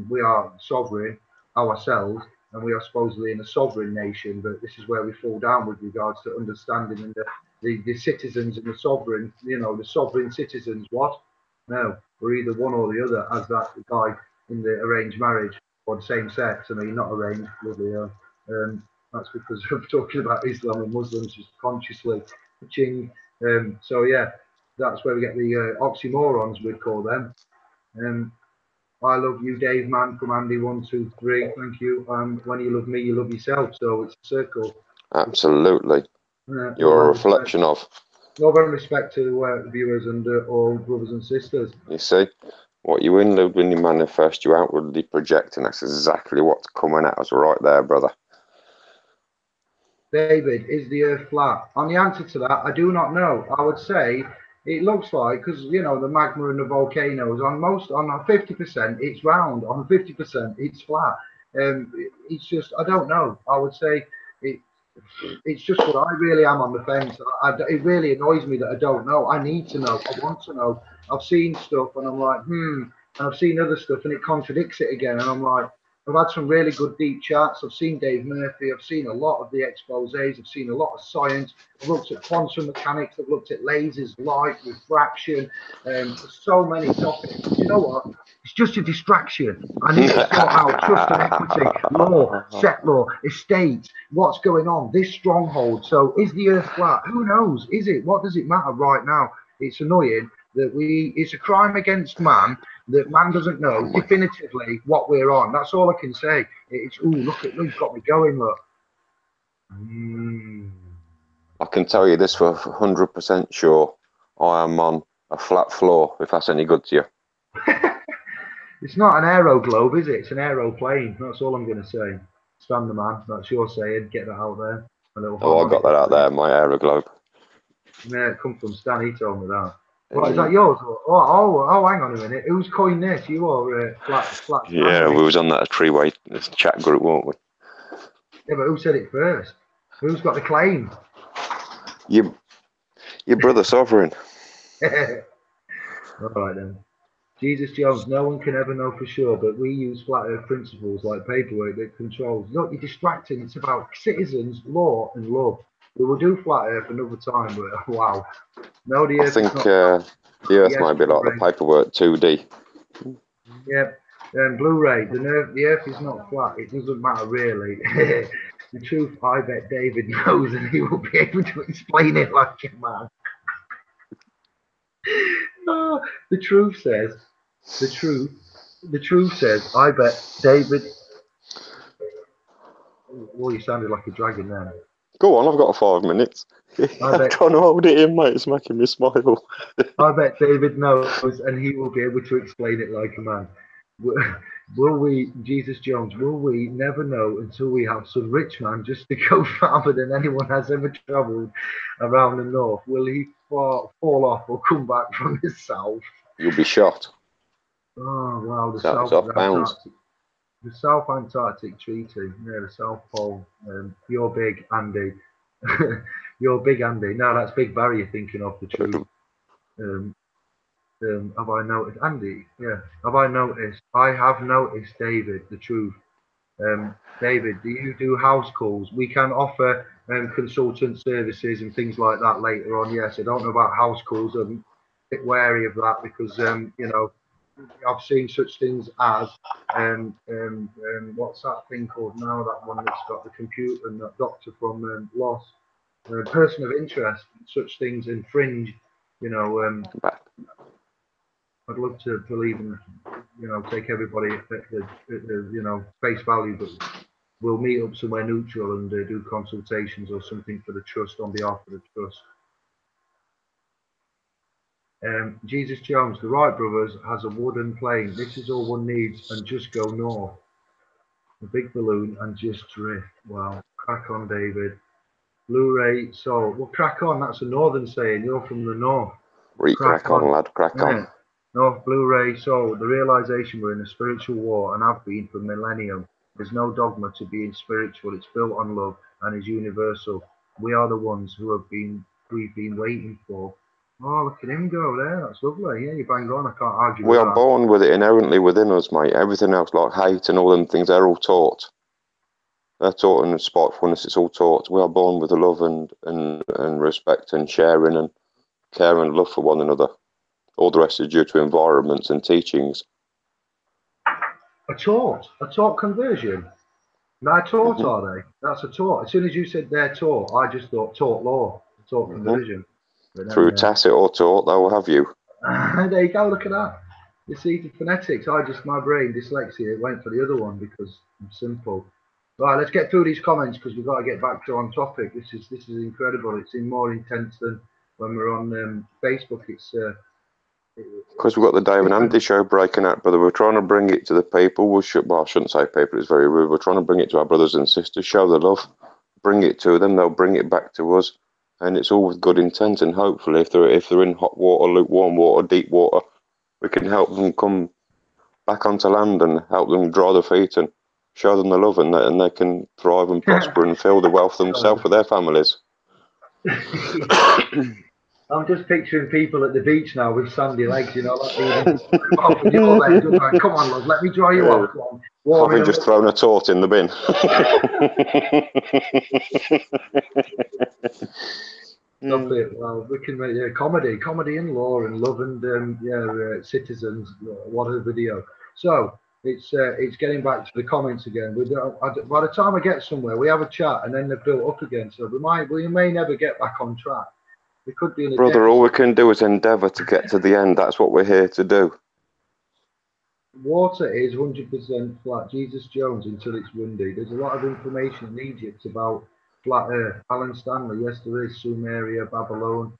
we are sovereign ourselves, and we are supposedly in a sovereign nation. But this is where we fall down with regards to understanding and the citizens and the sovereign. The sovereign citizens. What? No, we're either one or the other, as that guy in the arranged marriage. Or the same sex, I mean, not arranged, really. That's because I'm talking about Islam and Muslims just consciously. So yeah, that's where we get the oxymorons, we'd call them. I love you, Dave, man, from Andy 123. Thank you. When you love me, you love yourself. So it's a circle. Absolutely. You're a reflection of. Love and respect to viewers and all brothers and sisters. You see, what you inward when you manifest, you outwardly project, and that's exactly what's coming at us right there, brother. David, is the earth flat? On the answer to that, I do not know. I would say it looks like, because the magma and the volcanoes, on 50% it's round, on 50% it's flat. It's just, I don't know. I would say it's just what I really am on the fence. It really annoys me that I don't know. I need to know. I want to know. I've seen stuff and I'm like, and I've seen other stuff and it contradicts it again. And I'm like, I've had some really good deep chats. I've seen Dave Murphy. I've seen a lot of the exposés. I've seen a lot of science. I've looked at quantum mechanics. I've looked at lasers, light, refraction, so many topics. You know what? It's just a distraction. I need to sort out trust and equity, law, set law, estates, what's going on, this stronghold. So is the earth flat? Who knows? Is it? What does it matter right now? It's annoying that it's a crime against man that man doesn't know definitively what we're on. That's all I can say. It's, ooh, look at, he's got me going, look. I can tell you this for 100% sure. I am on a flat floor, if that's any good to you. It's not an aero globe, is it? It's an aeroplane. That's all I'm going to say. Stand the man. That's your saying. Get that out there. Oh, I got that out there, my aero globe. Yeah, it come from Stan. He told me that. What, is that yours? Oh, hang on a minute. Who's coined this? You or flat? Yeah, we was on that three-way chat group, weren't we? Yeah, but who said it first? Who's got the claim? Your brother Sovereign. All right then. Jesus Jones, no one can ever know for sure, but we use flat earth principles like paperwork that controls. Look, you're distracting. It's about citizens, law, and love. We will do flat earth another time, but wow. No, the earth I think the earth might be like the paperwork 2D. Yeah, Blu-ray, the earth is not flat. It doesn't matter really. The truth, I bet David knows, and he will be able to explain it like a man. The truth says, I bet David. Oh, you sounded like a dragon then. Go on, I've got 5 minutes. I'm trying to hold it in, mate. It's making me smile. I bet David knows, and he will be able to explain it like a man. Will we, Jesus Jones, will we never know until we have some rich man just to go farther than anyone has ever travelled around the north? Will he fall off or come back from the south? You'll be shot. Oh, wow. The South Antarctic Treaty. Yeah, the South Pole. You're big, Andy. You're big, Andy. No, that's Big Barry you're thinking of, the truth. Have I noticed Andy? Yeah. Have I noticed? I have noticed, David, the truth. David, do you do house calls? We can offer consultant services and things like that later on. Yes, I don't know about house calls. I'm a bit wary of that because you know, I've seen such things as what's that thing called now? That one that's got the computer and that doctor from Lost, person of interest. Such things infringe. You know. I'd love to believe in, you know, take everybody at the you know, face value, but we'll meet up somewhere neutral and do consultations or something for the trust on behalf of the trust. Jesus Jones, the Wright brothers has a wooden plane. This is all one needs, and just go north. A big balloon and just drift. Wow, crack on, David. Blu-ray soul. Well, crack on. That's a northern saying. You're from the north. Crack on, lad. Crack on. North Blu-ray soul, the realization we're in a spiritual war and have been for millennium. There's no dogma to being spiritual. It's built on love and is universal. We are the ones we've been waiting for. Oh, look at him go there. That's lovely. Yeah, you bang on. I can't argue with that. We are born with it inherently within us, mate. Everything else, like hate and all them things, they're all taught. They're taught in spitefulness. It's all taught. We are born with the love and respect and sharing and care and love for one another. All the rest is due to environments and teachings. A taught conversion. They're taught, are they? That's a taught. As soon as you said they're taught, I just thought taught law, taught conversion. Through tacit or taught, they will have you. There you go. Look at that. You see the phonetics. My brain dyslexia. It went for the other one because I'm simple. Right, let's get through these comments because we've got to get back to on topic. This is incredible. It's more intense than when we're on Facebook. It's because we've got the Dave and Andy show breaking out, brother. We're trying to bring it to the people. Well, I shouldn't say people. It's very rude. We're trying to bring it to our brothers and sisters. Show the love. Bring it to them. They'll bring it back to us. And it's all with good intent. And hopefully, if they're in hot water, lukewarm water, deep water, we can help them come back onto land and help them dry their feet and show them the love, and they can thrive and prosper and feel the wealth themselves for their families. I'm just picturing people at the beach now with sandy legs, you know, like come on, love, let me dry you off. Having just thrown a tort in the bin. Stop it. Well, we can make comedy and law and love and Citizens. What a video. So it's getting back to the comments again. By the time I get somewhere, we have a chat and then they're built up again. So we may never get back on track. It could be in a Brother, all we can do is endeavour to get to the end. That's what we're here to do. Water is 100% flat. Jesus Jones until it's windy. There's a lot of information in Egypt about flat Earth. Alan Stanley, yes, there is. Sumeria, Babylon,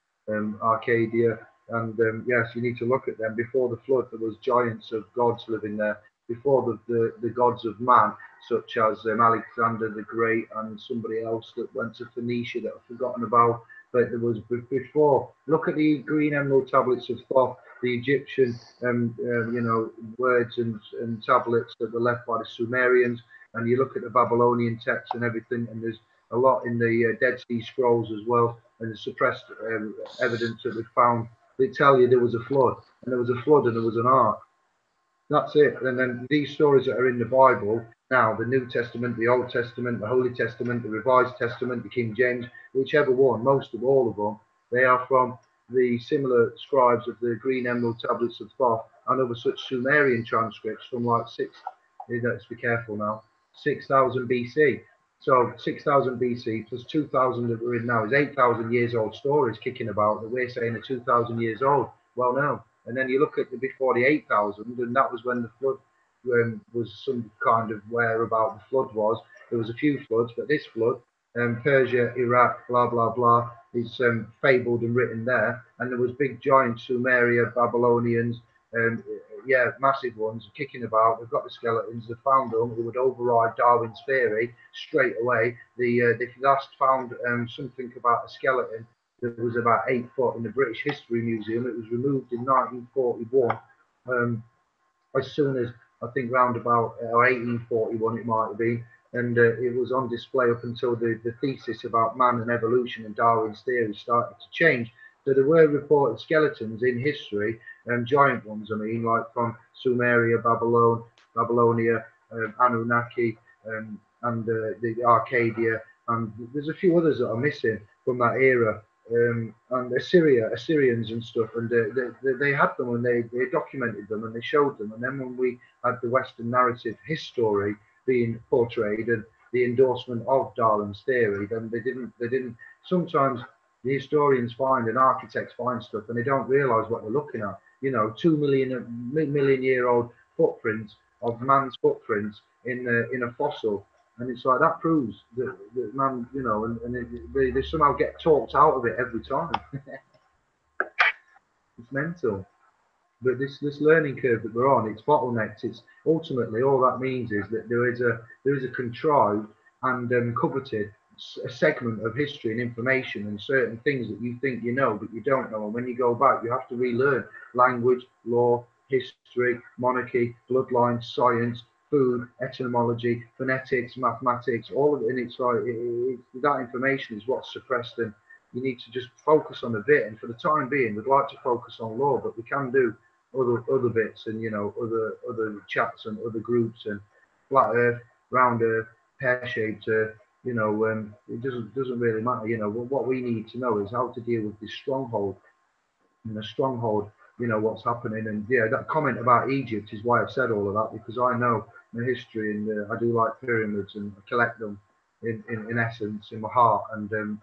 Arcadia, and yes, you need to look at them. Before the flood, there was giants of gods living there. Before the gods of man, such as Alexander the Great and somebody else that went to Phoenicia that I've forgotten about. But there was before. Look at the green emerald tablets of Thoth, the Egyptian, you know, words and tablets that were left by the Sumerians, and you look at the Babylonian texts and everything, and there's a lot in the Dead Sea Scrolls as well, and the suppressed evidence that we found. They tell you there was a flood, and there was a flood, and there was an ark. That's it. And then these stories that are in the Bible now, the New Testament, the Old Testament, the Holy Testament, the Revised Testament, the King James, whichever one, most of all of them, they are from the similar scribes of the Green Emerald Tablets of Thoth and other such Sumerian transcripts from like let's be careful now, 6,000 BC. So 6,000 BC plus 2,000 that we're in now is 8,000 years old stories kicking about that we're saying are 2,000 years old. Well, no. And then you look at the before the 8,000, and that was when the flood was some kind of whereabout the flood was. There was a few floods, but this flood, Persia, Iraq, blah, blah, blah, is fabled and written there. And there was big giants, Sumeria, Babylonians, yeah, massive ones kicking about. They've got the skeletons. They found them. It would override Darwin's they away. They last found something about a skeleton that was about 8 foot in the British History Museum. It was removed in 1941. As soon as I think round about 1841 it might have been, and it was on display up until the thesis about man and evolution and Darwin's theory started to change. So there were reported skeletons in history, giant ones, I mean, like from Sumeria, Babylonia, Anunnaki, and the Arcadia, and there's a few others that are missing from that era. And Assyrians and stuff, and they had them and they documented them and they showed them. And then when we had the Western narrative history being portrayed and the endorsement of Darwin's theory, then they didn't. Sometimes the historians find and architects find stuff and they don't realise what they're looking at. You know, 2 million year old footprints of man's footprints in a fossil. And it's like that proves that man, you know, and they somehow get talked out of it every time. It's mental. But this learning curve that we're on, it's bottlenecked. It's ultimately all that means is that there is a contrived and coveted a segment of history and information and certain things that you think you know but you don't know. And when you go back, you have to relearn language, law, history, monarchy, bloodline, science, food, etymology, phonetics, mathematics, all of it. And it's like that information is what's suppressed, and you need to just focus on a bit. And for the time being, we'd like to focus on law, but we can do other bits, and you know, other chats and other groups, and flat Earth, round Earth, pear-shaped Earth. You know, it doesn't really matter. You know, what we need to know is how to deal with this stronghold. And the stronghold, you know, what's happening. And yeah, that comment about Egypt is why I've said all of that, because I know the history, and I do like pyramids and I collect them in essence in my heart, and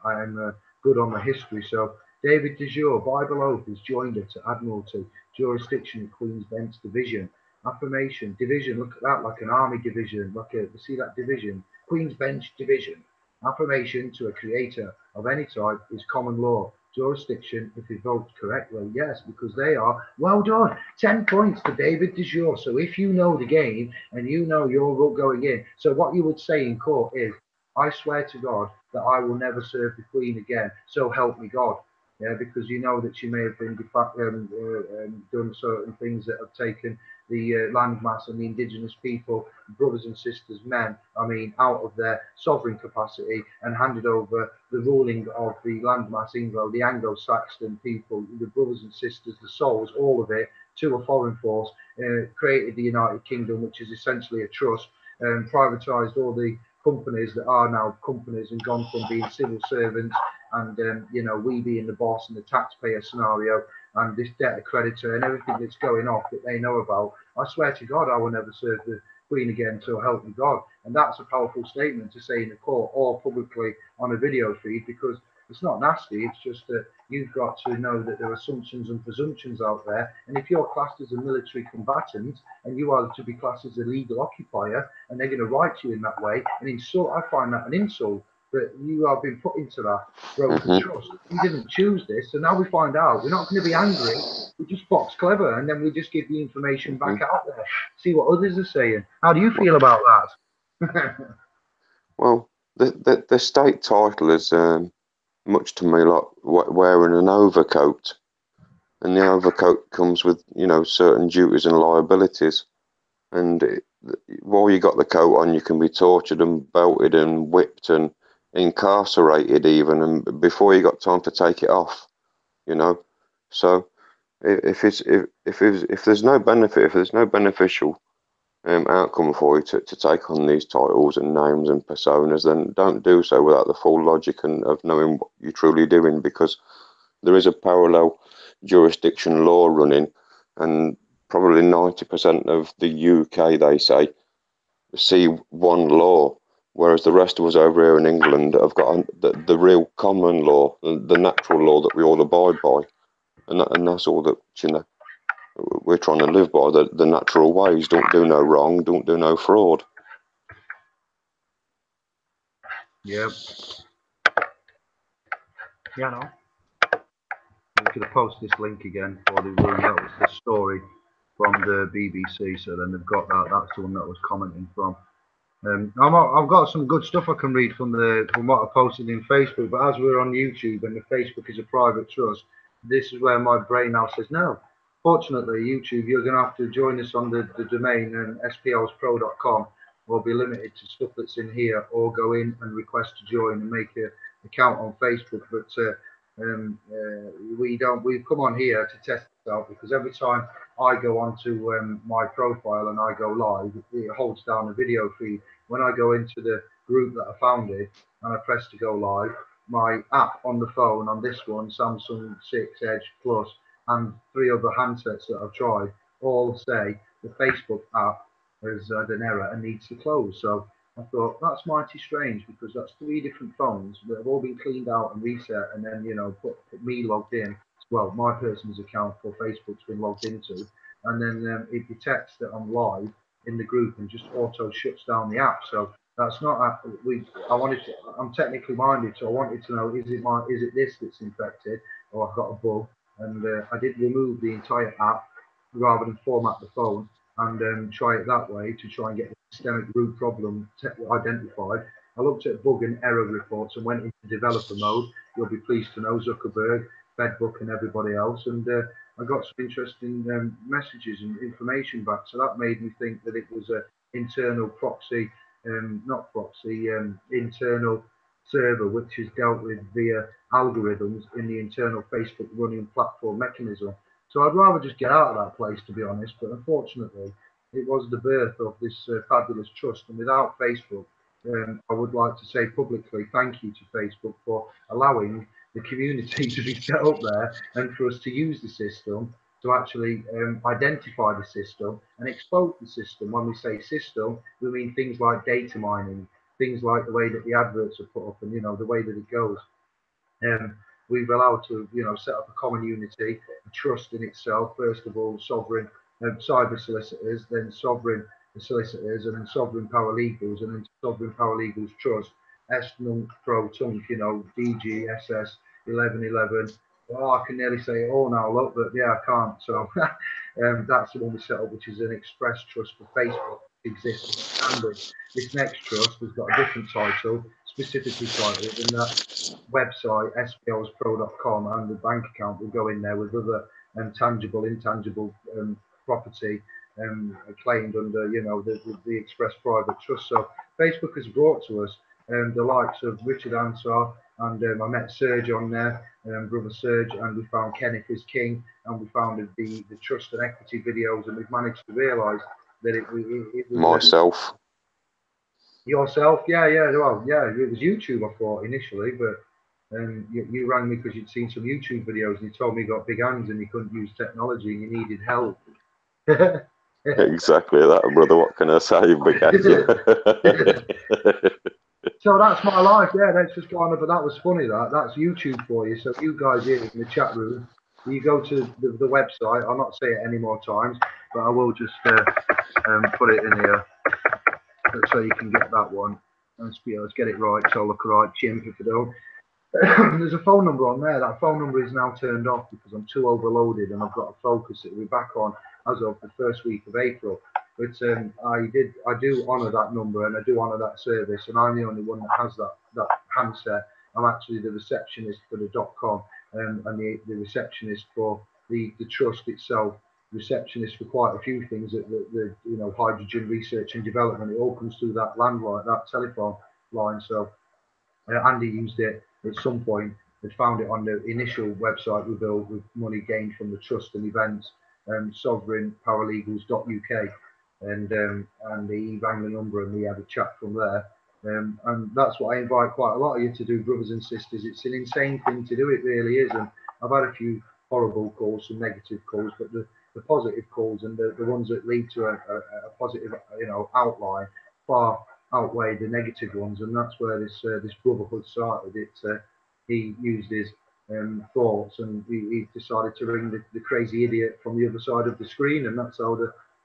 I am good on the history. So David de Jure, Bible Oath is joinder to Admiralty, jurisdiction Queen's Bench Division, affirmation, division, look at that, like an army division, see that division, Queen's Bench Division, affirmation to a creator of any type is common law, jurisdiction if evoked correctly. Yes, because they are. Well done. 10 points to David de Jure. So if you know the game and you know you're going in, so what you would say in court is, I swear to God that I will never serve the Queen again. So help me God. Yeah, because you know that she may have been done certain things that have taken the landmass and the indigenous people, brothers and sisters, men, I mean, out of their sovereign capacity and handed over the ruling of the landmass, the Anglo-Saxon people, the brothers and sisters, the souls, all of it, to a foreign force, created the United Kingdom, which is essentially a trust, privatised all the companies that are now companies and gone from being civil servants and, you know, we being the boss and the taxpayer scenario, and this debtor creditor and everything that's going off that they know about. I swear to God, I will never serve the Queen again, so help me God. And that's a powerful statement to say in a court or publicly on a video feed, because it's not nasty. It's just that you've got to know that there are assumptions and presumptions out there. And if you're classed as a military combatant and you are to be classed as a legal occupier, and they're going to write you in that way and insult, I find that an insult. That you are being put into that broken trust. You didn't choose this, so now we find out. We're not going to be angry. We just box clever, and then we just give the information back out there. See what others are saying. How do you feel about that? Well, the state title is much to me like wearing an overcoat, and the overcoat comes with, you know, certain duties and liabilities. And while you got the coat on, you can be tortured and belted and whipped and incarcerated even, and before you got time to take it off, you know. So if there's no benefit, if there's no beneficial outcome for you to take on these titles and names and personas, then don't do so without the full logic and of knowing what you're truly doing, because there is a parallel jurisdiction law running, and probably 90% of the UK, they say, see one law, whereas the rest of us over here in England have got the real common law, the natural law that we all abide by, and that's all that, you know, we're trying to live by, the natural ways. Don't do no wrong, don't do no fraud. Yeah. Yeah, no. We could have posted this link again for the room. That was the story from the BBC, so then they've got that. That's the one that was commenting from. I've got some good stuff I can read from what I posted in Facebook, but as we're on YouTube and the Facebook is a private trust, this is where my brain now says no. Fortunately, YouTube, you're going to have to join us on the domain splspro.com. We'll be limited to stuff that's in here, or go in and request to join and make an account on Facebook. But we've come on here to test it out, because every time I go onto my profile and I go live, it holds down the video feed. When I go into the group that I founded and I press to go live, my app on the phone, on this one, Samsung 6 Edge Plus, and 3 other handsets that I've tried, all say the Facebook app has had an error and needs to close. So I thought that's mighty strange, because that's 3 different phones that have all been cleaned out and reset, and then, you know, put me logged in. Well, my person's account for Facebook's been logged into, and then it detects that I'm live in the group and just auto shuts down the app. So that's not I'm technically minded, so I wanted to know, is it this that's infected, or I've got a bug? And I did remove the entire app rather than format the phone, and try it that way to try and get the systemic root problem identified. I looked at bug and error reports and went into developer mode. You'll be pleased to know, Zuckerberg, Fedbook and everybody else, and I got some interesting messages and information back. So that made me think that it was an internal proxy, internal server, which is dealt with via algorithms in the internal Facebook running platform mechanism. So I'd rather just get out of that place, to be honest. But unfortunately, it was the birth of this fabulous trust. And without Facebook, I would like to say publicly thank you to Facebook for allowing the community to be set up there, and for us to use the system to actually identify the system and exploit the system. When we say system, we mean things like data mining, things like the way that the adverts are put up, and, you know, the way that it goes. We've allowed to, you know, set up a common unity, a trust in itself. First of all, sovereign cyber solicitors, then sovereign solicitors, and then sovereign paralegals, and then sovereign paralegals trust. S nunc pro tunc, you know, DGSS 1111. Oh, I can nearly say it all now, look, but yeah, I can't. So that's the one we set up, which is an express trust for Facebook. Existing standard. This next trust has got a different title, specifically titled, in that website splspro.com, and the bank account will go in there with other tangible, intangible property claimed under, you know, the express private trust. So Facebook has brought to us the likes of Richard Ansar, and I met Serge on there, brother Serge, and we found Kenneth is King, and we found the trust and equity videos, and we've managed to realise that it was myself. Yourself, yeah, well, yeah, it was YouTube, I thought initially, but And you rang me because you'd seen some YouTube videos and you told me you got big hands and you couldn't use technology and you needed help. Exactly that, brother. What can I say? Big hands. So that's my life. Yeah, that's just gone up. But that was funny. That's YouTube for you. So you guys here in the chat room, you go to the website. I'll not say it any more times, but I will just put it in here so you can get that one. Let's get it right. So look right, chimp if you don't. There's a phone number on there. That phone number is now turned off because I'm too overloaded and I've got to focus it. We're back on as of the first week of April. But I do honour that number and I do honour that service, and I'm the only one that has that handset. I'm actually the receptionist for the .com and the receptionist for the trust itself. Receptionist for quite a few things at the hydrogen research and development. It all comes through that landline, that telephone line. So Andy used it at some point. Had found it on the initial website we built with money gained from the trust and events, sovereignparalegals.uk, and he rang the number and we had a chat from there. And that's what I invite quite a lot of you to do, brothers and sisters. It's an insane thing to do, it really is. And I've had a few horrible calls, some negative calls, but the positive calls and the ones that lead to a positive, outline far outweigh the negative ones, and that's where this brotherhood started. He used his thoughts, and he decided to ring the crazy idiot from the other side of the screen, and that's how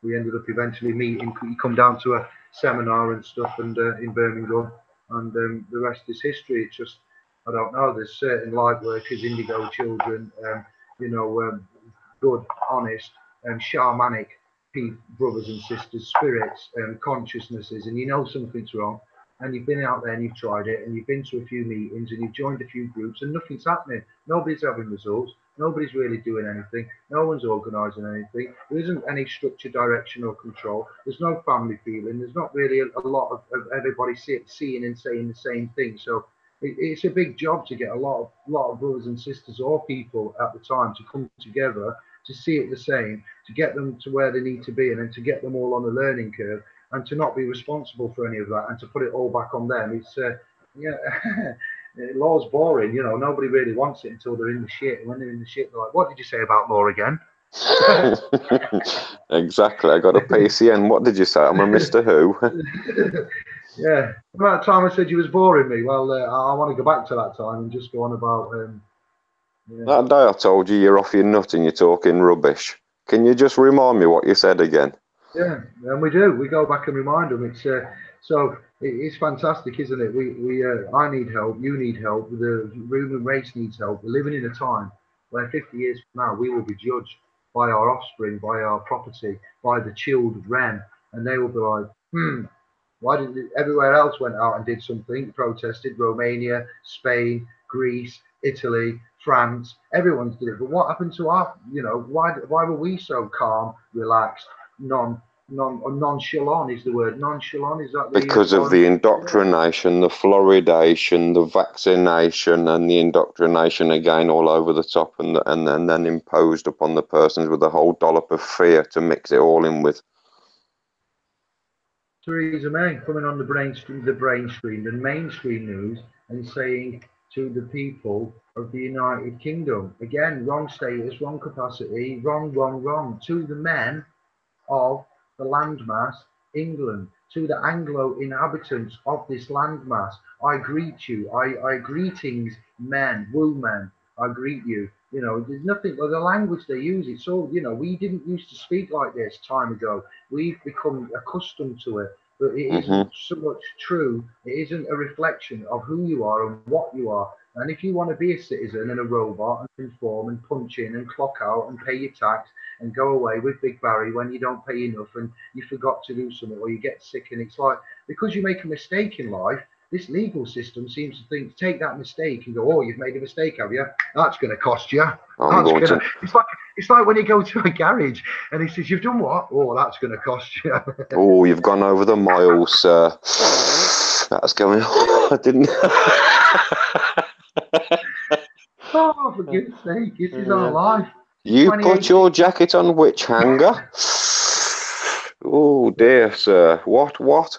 we ended up eventually meeting. He come down to a seminar and stuff, and in Birmingham, and the rest is history. It's just, I don't know. There's certain light workers, indigo children, good, honest, shamanic brothers and sisters, spirits, consciousnesses, and you know something's wrong, and you've been out there and you've tried it, and you've been to a few meetings and you've joined a few groups, and nothing's happening. Nobody's having results. Nobody's really doing anything. No one's organising anything. There isn't any structure, direction, or control. There's no family feeling. There's not really a lot of everybody seeing and saying the same thing. So it's a big job to get a lot of brothers and sisters or people at the time to come together to see it the same, to get them to where they need to be, and then to get them all on a learning curve, and to not be responsible for any of that, and to put it all back on them. It's law's boring, nobody really wants it until they're in the shit. And when they're in the shit, they're like, what did you say about law again? Exactly. I got a PCN. What did you say? I'm a Mr. Who. Yeah. About time I said you was boring me. Well, I want to go back to that time and just go on about That day I told you you're off your nut and you're talking rubbish. Can you just remind me what you said again? Yeah, and we do. We go back and remind them. It's it's fantastic, isn't it? I need help. You need help. The human race needs help. We're living in a time where 50 years from now we will be judged by our offspring, by our property, by the children, and they will be like, why did everywhere else went out and did something, protested? Romania, Spain, Greece, Italy, France, everyone's did it. But what happened to our, why were we so calm, relaxed, nonchalant is the word. Nonchalant, is that the because of the indoctrination, the fluoridation, the vaccination, and the indoctrination again all over the top, and then imposed upon the persons with a whole dollop of fear to mix it all in with. Theresa May coming on the mainstream news and saying to the people of the United Kingdom, again, wrong status, wrong capacity, wrong, to the men of the landmass England, to the Anglo inhabitants of this landmass. I greet you. I greetings, men, women. I greet you. There's nothing, the language they use, it's all, we didn't used to speak like this time ago. We've become accustomed to it, but it isn't so much true. It isn't a reflection of who you are and what you are. And if you want to be a citizen and a robot and conform and punch in and clock out and pay your tax and go away with Big Barry when you don't pay enough and you forgot to do something or you get sick, and it's like, because you make a mistake in life, this legal system seems to think, take that mistake and go, oh, you've made a mistake, have you? That's going to cost you. It's like when you go to a garage and he says, you've done what? Oh, that's going to cost you. Oh, you've gone over the miles, sir. That's going on. I didn't. Oh, for goodness sake, this is our life. You put your jacket on which hanger? Oh, dear, sir. What?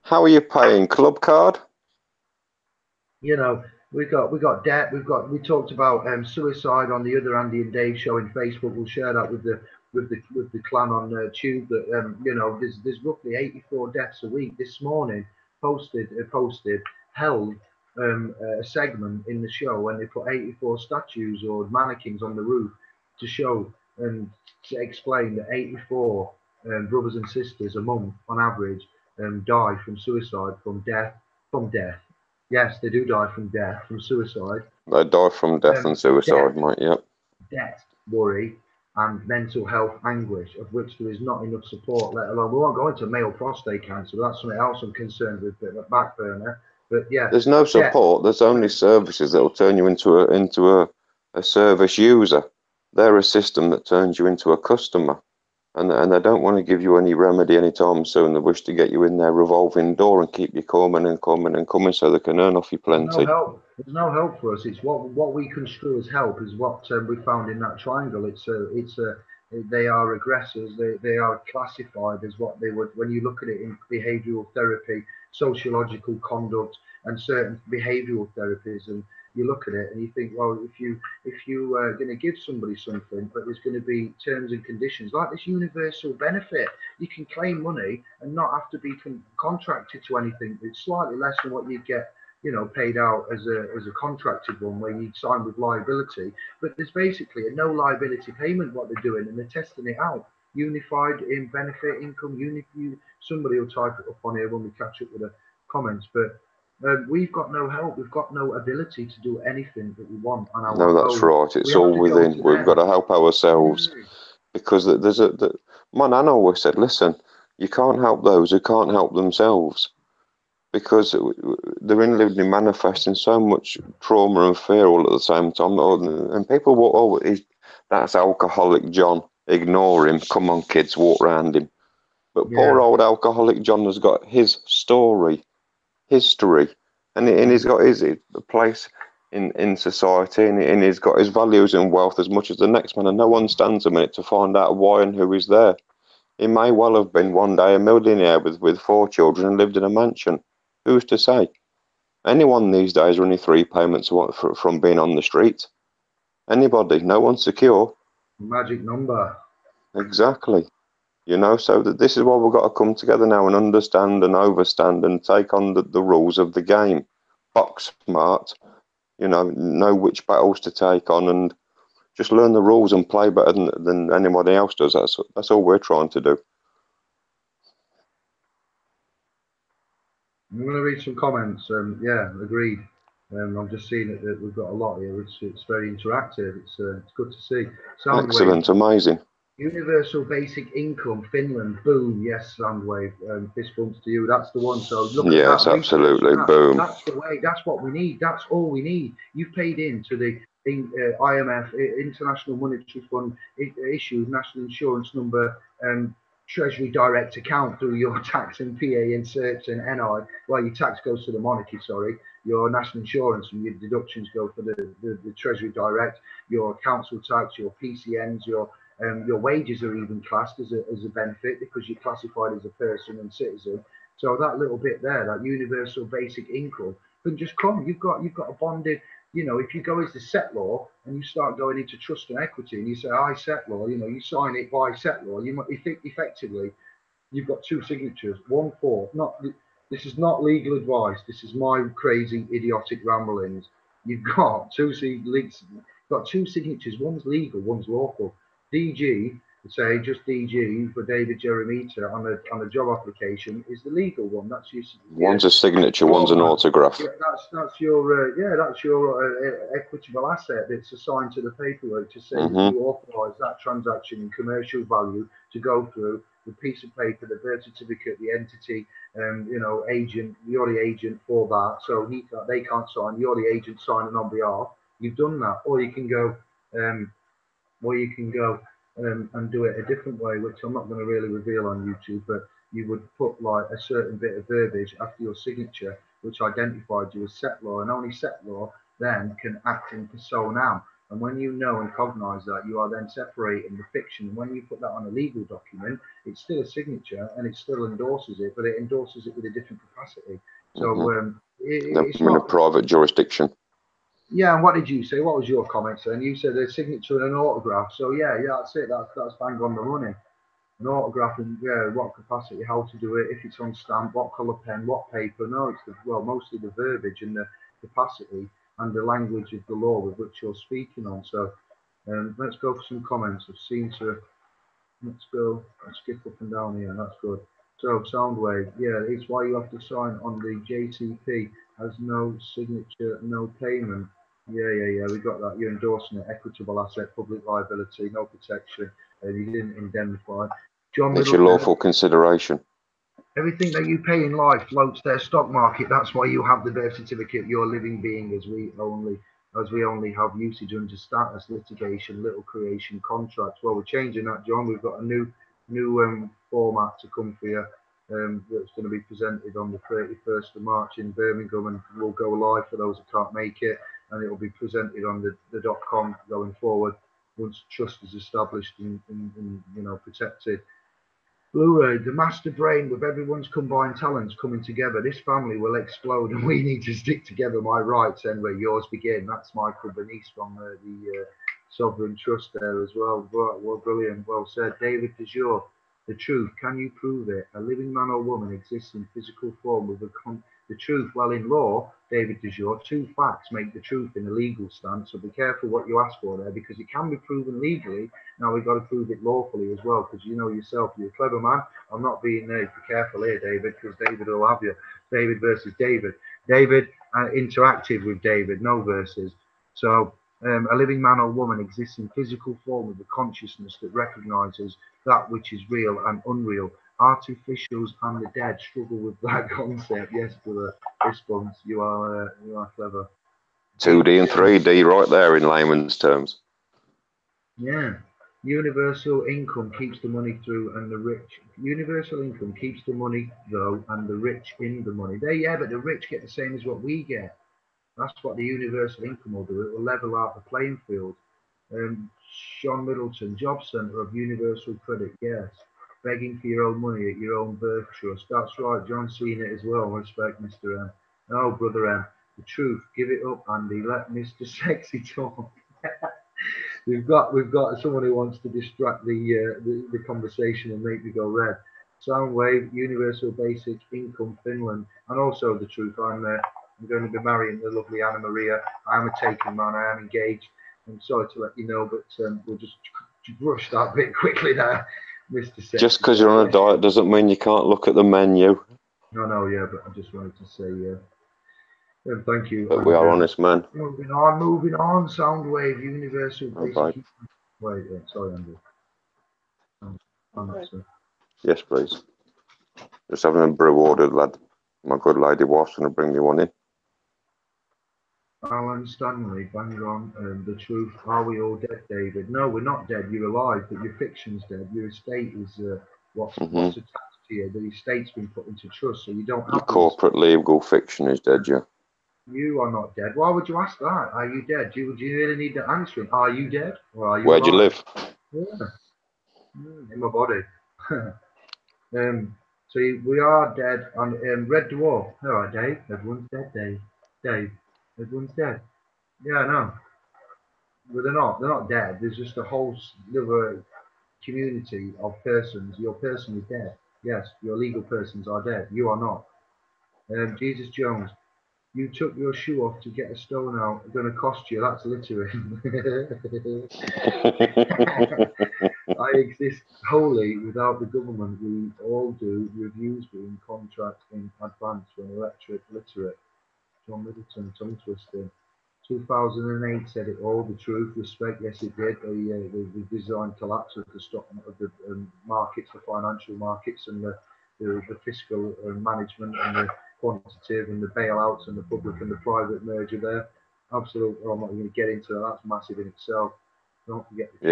How are you paying? Club card? We got debt. We talked about suicide on the other Andy and Dave show in Facebook. We'll share that with the clan on Tube. That you know, there's roughly 84 deaths a week. This morning, posted held a segment in the show when they put 84 statues or mannequins on the roof to show and to explain that 84 brothers and sisters a month on average die from suicide, from death. Yes, they do die from death, from suicide. They die from death and suicide, mate. Yep. Debt, worry, and mental health anguish, of which there is not enough support, let alone, we won't go into male prostate cancer, but that's something else I'm concerned with, but back burner. But yeah, there's no support. There's only services that will turn you into a service user. They're a system that turns you into a customer, and they don't want to give you any remedy anytime soon. They wish to get you in their revolving door and keep you coming and coming and coming, so they can earn off you plenty. There's no help for us. It's what we construe as help is what we found in that triangle. They are aggressors. They are classified as what they would when you look at it in behavioural therapy, sociological conduct, and certain behavioural therapies. And you look at it and you think, well, if you are going to give somebody something, but there's going to be terms and conditions like this universal benefit, you can claim money and not have to be contracted to anything. It's slightly less than what you'd get, you know, paid out as a contracted one where you sign with liability, but there's basically a no liability payment what they're doing, and they're testing it out. Unified in benefit income. Somebody will type it up on here when we catch up with the comments, but we've got no help. We've got no ability to do anything that we want on our own. No, that's right. It's all within. We've got to help ourselves, because my nan always said, listen, you can't help those who can't help themselves, because they're living manifesting so much trauma and fear all at the same time. And people will, that's alcoholic John, ignore him, come on kids, walk around him. But poor old alcoholic John has got his story, history, and he's got his place in society, and he's got his values and wealth as much as the next man, and no one stands a minute to find out why and who is there. He may well have been one day a millionaire with 4 children and lived in a mansion. Who's to say? Anyone these days are only 3 payments from being on the street. Anybody, no one's secure. Magic number. Exactly. You know, so this is why we've got to come together now and understand and overstand and take on the rules of the game. Box smart, you know which battles to take on, and just learn the rules and play better than anybody else does. That's all we're trying to do. I'm going to read some comments. Yeah, agreed. I'm just seeing that we've got a lot here. It's very interactive. It's good to see. Soundwave. Excellent, amazing. Universal basic income, Finland, boom. Yes, Soundwave. Fist bumps to you. That's the one. So look at that. Yes, absolutely, boom. That's the way. That's what we need. That's all we need. You've paid into the IMF, International Monetary Fund, issued national insurance number, Treasury direct account through your tax and PA inserts and NI. Well, your tax goes to the monarchy, sorry. Your national insurance and your deductions go for the Treasury direct. Your council tax, your PCNs, your wages are even classed as a benefit because you're classified as a person and citizen. So that little bit there, that universal basic income, can just come. You've got a bonded. You know, if you go into settlor and you start going into trust and equity and you say, I settlor, you know, you sign it by settlor, you might effectively, you've got 2 signatures, one for, this is not legal advice, this is my crazy, idiotic ramblings. You've got 2 signatures, one's legal, one's lawful. DG, say just DG for David Giaramita on a job application is the legal one. That's your one's a signature, one's an autograph. Yeah, that's your equitable asset that's assigned to the paperwork to say that you authorise that transaction in commercial value to go through the piece of paper, the birth certificate, the entity, you know, agent. You're the agent for that, so they can't sign. You're the agent signing on behalf. You've done that, or you can go. And do it a different way, which I'm not going to really reveal on YouTube, but you would put like a certain bit of verbiage after your signature, which identified you as settlor, and only settlor then can act in personam. And when you know and cognise that, you are then separating the fiction. And when you put that on a legal document, it's still a signature and it still endorses it, but it endorses it with a different capacity. So it's in a private jurisdiction. Yeah, and what did you say? What was your comments then? You said a signature and an autograph. So yeah, that's it. That's bang on the money. An autograph and yeah, what capacity, how to do it, if it's on stamp, what colour pen, what paper. No, it's mostly the verbiage and the capacity and the language of the law with which you're speaking on. So let's go for some comments. I've seen to let's go. Let's skip up and down here. That's good. So Soundwave, yeah, it's why you have to sign on the JCP as no signature, no payment. Yeah. We got that. You're endorsing it. Equitable asset, public liability, no protection, and you didn't indemnify. John It's your Middleton, lawful consideration. everything that you pay in life floats their stock market. That's why you have the birth certificate. You're a living being, as we only have usage under status, litigation, little creation, contracts. Well, we're changing that, John. We've got a new format to come for you. That's going to be presented on the 31st of March in Birmingham, and we'll go live for those that can't make it, and it will be presented on the .com going forward once trust is established and protected. Blu-ray, the master brain with everyone's combined talents coming together. This family will explode, and we need to stick together. My rights end where yours begin. That's Michael Bernice from the Sovereign Trust there as well. Well, brilliant. Well said, David De Jure. The truth. Can you prove it? A living man or woman exists in physical form with the truth. Well, in law, David De Jure, two facts make the truth in a legal stance. So be careful what you ask for there, because it can be proven legally. Now we've got to prove it lawfully as well, because you know yourself, you're a clever man. I'm not being there. Be careful here, David, because David will have you. David versus David. David interactive with David, no versus. So a living man or woman exists in physical form with a consciousness that recognizes that which is real and unreal. Artificials and the dead struggle with that concept. Yes, brother. Response. You are clever. 2D and 3D right there in layman's terms. Yeah. Universal income keeps the money through and the rich. Universal income keeps the money though and the rich in the money. Yeah, but the rich get the same as what we get. That's what the universal income will do. It will level out the playing field. Sean Middleton, Job Centre of Universal Credit, yes. Begging for your own money at your own birth trust. That's right, John's seen it as well. Respect, Mr. M. Oh, Brother M. The truth. Give it up, Andy. Let Mr. Sexy talk. We've got someone who wants to distract the conversation and make me go red. Soundwave, Universal Basic Income, Finland, and also the truth. I'm going to be marrying the lovely Anna Maria. I'm a taken man. I am engaged. I'm sorry to let you know, but we'll just brush that bit quickly there, Mr. Sexy. Just because you're on a diet doesn't mean you can't look at the menu. No, yeah, but I just wanted to say thank you. But we are honest men. Moving on. Soundwave, Universal Basic. Okay. Wait, sorry, Andy. Yes, please. Just having a brew ordered, lad. My good lady wife's going to bring me one in. Alan Stanley, bang on. The truth. Are we all dead, David? No, we're not dead. You're alive, but your fiction's dead. Your estate is what's attached to you. The estate's been put into trust, so you don't have. Your corporate legal fiction is dead, yeah. You are not dead. Why would you ask that? Are you dead? Do you really need the answering? Are you dead? Or are you Where do you live? Yeah. In my body. So we are dead on Red Dwarf. All right, Dave. Everyone's dead, Dave. Dave. Everyone's dead. Yeah, no. But they're not. They're not dead. There's just a whole other community of persons. Your person is dead. Yes, your legal persons are dead. You are not. Jesus Jones. You took your shoe off to get a stone out. It's going to cost you. That's literally. I exist wholly without the government. We all do reviews being contract in advance when literate. John Middleton, tongue twisting. 2008 said it all. The truth, respect. Yes, it did. The design collapse of the stock of the markets, the financial markets, and the fiscal management and the quantitative and the bailouts and the public and the private merger there. Absolutely. I'm not going to get into that. That's massive in itself. Don't forget the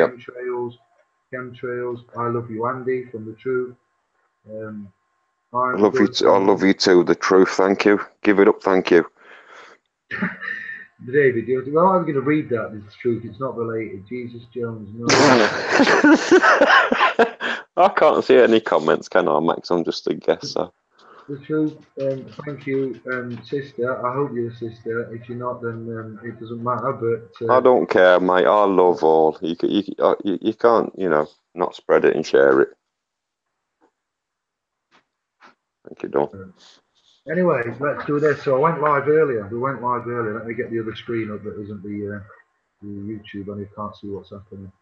chemtrails. I love you, Andy, from the truth. I love you too, the truth. Thank you. Give it up. Thank you. David, well, I'm going to read that. It's truth. It's not related. Jesus Jones. No. I can't see any comments, can I, Max? I'm just a guesser. the truth. Thank you, sister. I hope you're a sister. If you're not, then it doesn't matter. But I don't care, mate. I love all. You can't, you know, not spread it and share it. Thank you, Don. anyway, let's do this. So I went live earlier. We went live earlier. Let me get the other screen up that isn't the YouTube, and you can't see what's happening.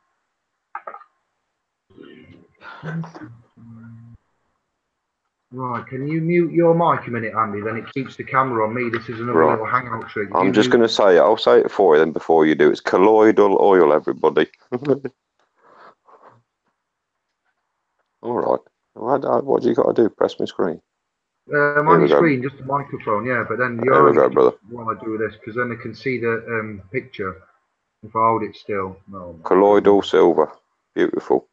Right, can you mute your mic a minute, Andy? Then it keeps the camera on me. This is another little hangout trick. I'm just going to say it. I'll say it for you then before you do. It's colloidal oil, everybody. All right. What do you got to do? Press my screen. On your screen, just the microphone, yeah. But then you only brother. want to do this because then they can see the picture. If I hold it still, no. Colloidal silver, beautiful.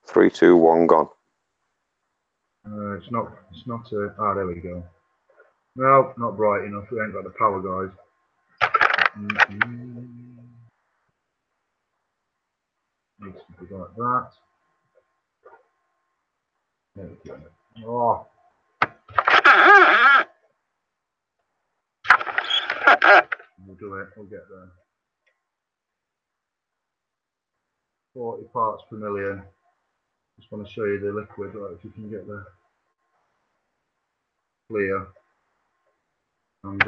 3, 2, 1, gone. It's not. Ah, there we go. No, not bright enough. We ain't got the power, guys. Needs to be like that. There we go. Oh. We'll do it. We'll get there. 40 parts per million. Just want to show you the liquid. Right, if you can get the clear. And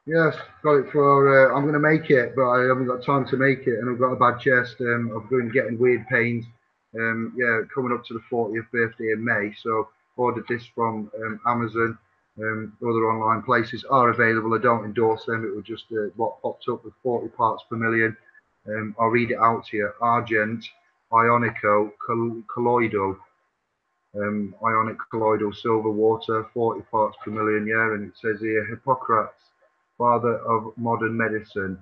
yes, got it for. I'm going to make it, but I haven't got time to make it, and I've got a bad chest. I've been getting weird pains. Yeah, coming up to the 40th birthday in May, so ordered this from Amazon. Other online places are available. I don't endorse them. It was just what popped up with 40 parts per million. I'll read it out to you. Argent, ionico, colloidal. Ionic colloidal silver water, 40 parts per million, yeah, and it says here, Hippocrates, father of modern medicine,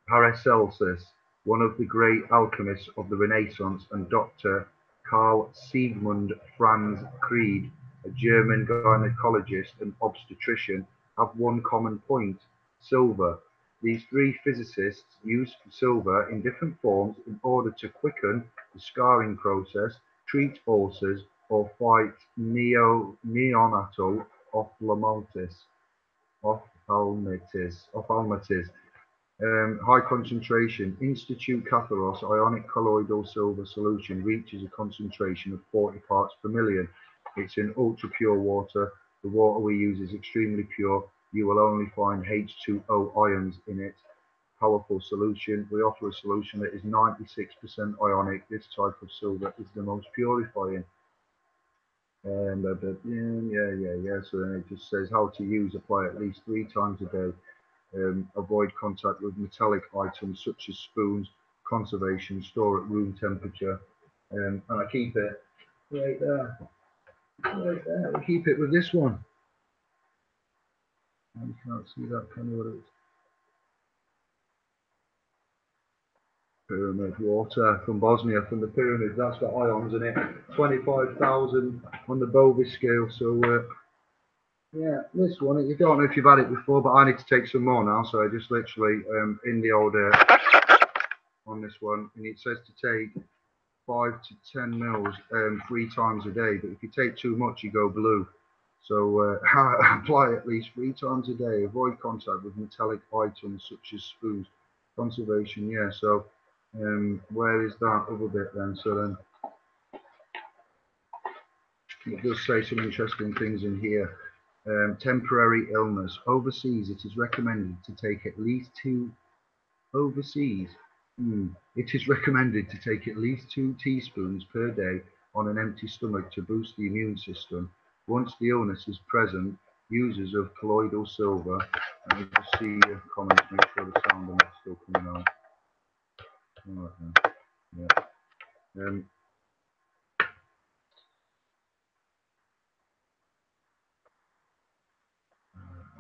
Paracelsus, one of the great alchemists of the Renaissance, and Dr. Carl Siegmund Franz Kried, a German gynecologist and obstetrician, have one common point: silver. These three physicists used silver in different forms in order to quicken the scarring process, treat ulcers, or fight neonatal ophthalmitis. High concentration. Institute Catharos ionic colloidal silver solution reaches a concentration of 40 parts per million. It's in ultra pure water. The water we use is extremely pure. You will only find H2O ions in it. Powerful solution. We offer a solution that is 96% ionic. This type of silver is the most purifying. And yeah. So then it just says how to use. Apply at least 3 times a day. Avoid contact with metallic items such as spoons. Conservation. Store at room temperature. And I keep it right there. Right there. We keep it with this one. You can't see that, can you? What it's pyramid water from Bosnia, from the pyramids. That's got ions in it. 25,000 on the Bovis scale. So yeah, this one, you don't know if you've had it before, but I need to take some more now. So I just literally in the old on this one, and it says to take 5 to 10 mils 3 times a day. But if you take too much, you go blue. So apply at least 3 times a day. Avoid contact with metallic items such as spoons. Conservation, yeah. So where is that other bit then? So then it does say some interesting things in here. Temporary illness. Overseas, it is recommended to take at least 2 It is recommended to take at least 2 teaspoons per day on an empty stomach to boost the immune system. Once the illness is present, users of colloidal silver. Let me just see your comments, make sure the sound on it's still coming out. All right, then. Yeah.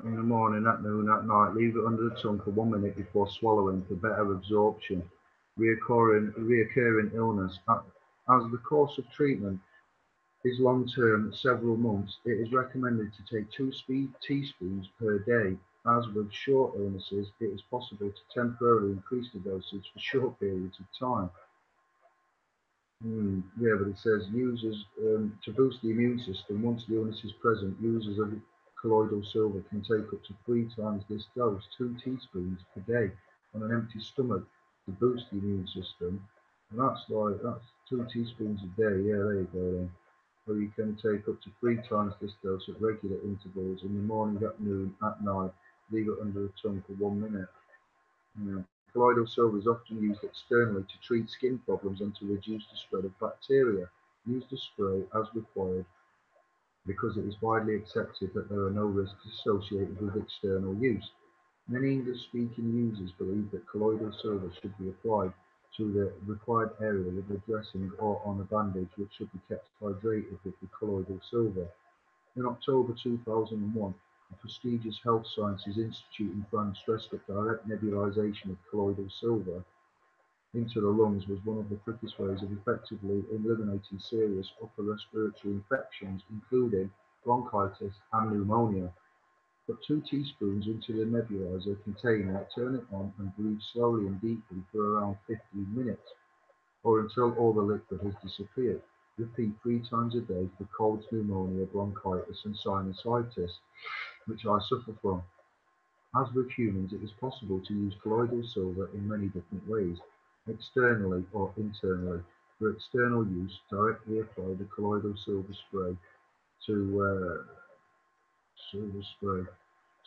In the morning, at noon, at night, leave it under the tongue for 1 minute before swallowing for better absorption. Reoccurring illness. As the course of treatment is long-term, several months, it is recommended to take 2 teaspoons per day. As with short illnesses, it is possible to temporarily increase the dosage for short periods of time. Yeah, but it says users to boost the immune system. Once the illness is present, users of colloidal silver can take up to 3 times this dose, 2 teaspoons per day, on an empty stomach to boost the immune system. And that's 2 teaspoons a day. Yeah, there you go then. Or you can take up to 3 times this dose at regular intervals in the morning, at noon, at night. Leave it under the tongue for 1 minute. Yeah. Colloidal silver is often used externally to treat skin problems and to reduce the spread of bacteria. Use the spray as required because it is widely accepted that there are no risks associated with external use. Many English-speaking users believe that colloidal silver should be applied to the required area with a dressing or on a bandage, which should be kept hydrated with the colloidal silver. In October 2001, the prestigious Health Sciences Institute in France stressed that direct nebulization of colloidal silver into the lungs was one of the quickest ways of effectively eliminating serious upper respiratory infections, including bronchitis and pneumonia. Put 2 teaspoons into the nebulizer container, turn it on, and breathe slowly and deeply for around 15 minutes, or until all the liquid has disappeared. Repeat 3 times a day for colds, pneumonia, bronchitis, and sinusitis, which I suffer from. As with humans, it is possible to use colloidal silver in many different ways, externally or internally. For external use, directly apply the colloidal silver spray to silver spray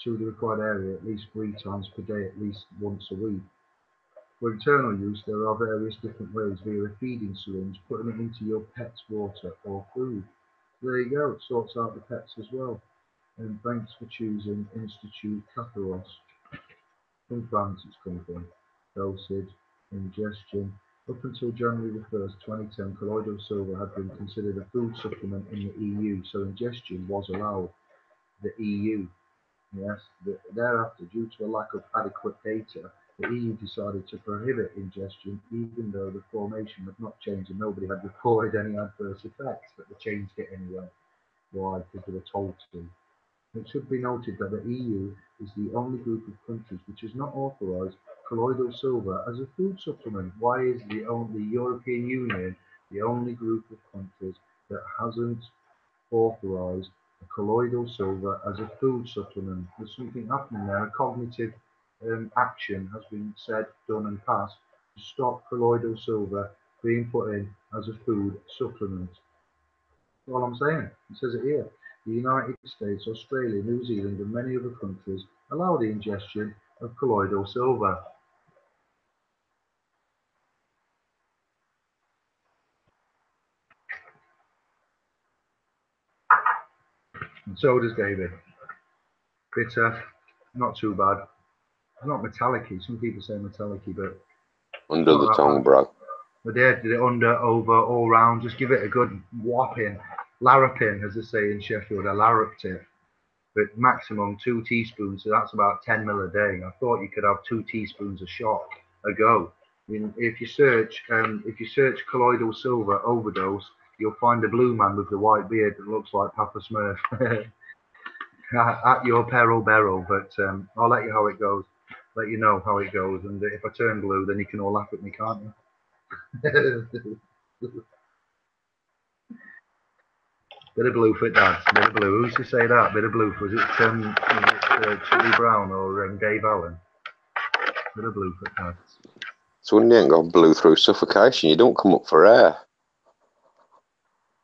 to the required area at least 3 times per day, at least once a week. For internal use, there are various different ways via a feeding syringe, putting it into your pet's water or food. There you go, it sorts out the pets as well. And thanks for choosing Institute Caparos. From France it's come from. Dosage, ingestion. Up until January the 1st, 2010, colloidal silver had been considered a food supplement in the EU, so ingestion was allowed. The EU, yes. Thereafter, due to a lack of adequate data, the EU decided to prohibit ingestion, even though the formation had not changed and nobody had reported any adverse effects, but they changed it anyway. Why? Because they were told to. It should be noted that the EU is the only group of countries which has not authorised colloidal silver as a food supplement. Why is the European Union the only group of countries that hasn't authorised colloidal silver as a food supplement? There's something happening there. A cognitive action has been said, done, and passed to stop colloidal silver being put in as a food supplement. That's all I'm saying. It says it here. The United States, Australia, New Zealand, and many other countries allow the ingestion of colloidal silver. And so does David. Bitter, not too bad. It's not metallic-y. Some people say metallic-y, but Under the tongue, bro. My dad did it under, over, all round. Just give it a good whopping. Larraping, as they say in Sheffield. I larraped it. But maximum 2 teaspoons, so that's about 10 ml a day. I thought you could have 2 teaspoons a shot a go. I mean, if you search colloidal silver overdose, you'll find a blue man with the white beard that looks like Papa Smurf. At your peril, barrel. But I'll let you how it goes. Let you know how it goes. And if I turn blue, then you can all laugh at me, can't you? Bit of blue for it, Dad. Bit of blue. Who used to say that? Bit of blue. Was it Charlie Brown or Dave Allen? Bit of blue for it, Dad. So when you ain't got blue through suffocation, you don't come up for air.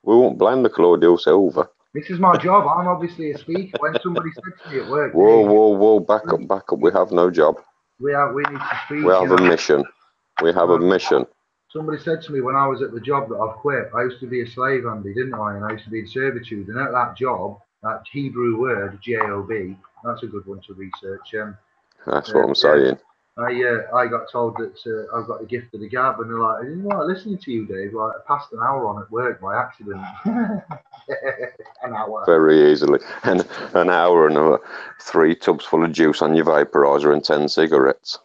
We won't blame the colloidal silver. This is my job. I'm obviously a speaker. When somebody said to me at work, whoa, back up. We have no job. We need to speak. We have a mission. We have a mission. Somebody said to me when I was at the job that I've quit, I used to be a slave, Andy, didn't I? And I used to be in servitude. And at that job, that Hebrew word, J-O-B, that's a good one to research. That's what I'm saying. I got told that I've got the gift of the gab, and they're like, I didn't like listening to you, Dave. Like, I passed an hour on at work by accident. An hour. Very easily. And an hour and 3 tubs full of juice on your vaporizer and 10 cigarettes.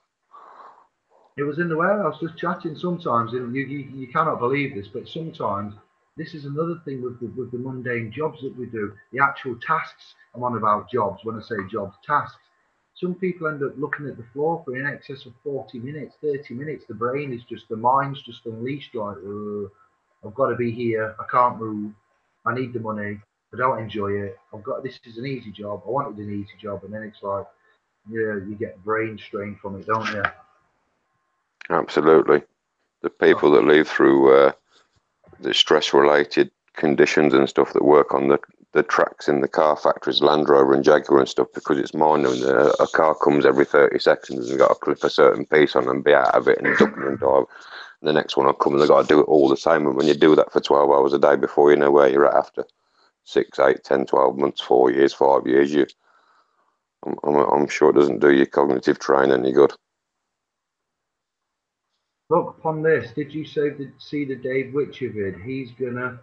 It was in the warehouse just chatting sometimes, and you cannot believe this, but sometimes this is another thing with the mundane jobs that we do, the actual tasks. I'm on about jobs when I say jobs, tasks. Some people end up looking at the floor for in excess of 40 minutes, 30 minutes. The mind's just unleashed, like, I've got to be here. I can't move. I need the money. I don't enjoy it. This is an easy job. I wanted an easy job. And then it's like, yeah, you get brain strain from it, don't you? Absolutely. The people that leave through the stress-related conditions and stuff that work on the tracks in the car factories, Land Rover and Jaguar and stuff, because it's minor and a car comes every 30 seconds and got to clip a certain piece on and be out of it and duck and dive. And the next one will come and they've got to do it all the same. And when you do that for 12 hours a day before you know where you're at after 6, 8, 10, 12 months, 4 years, 5 years, I'm sure it doesn't do your cognitive train any good. Look upon this. Did you see the Dave Witcher vid? He's gonna,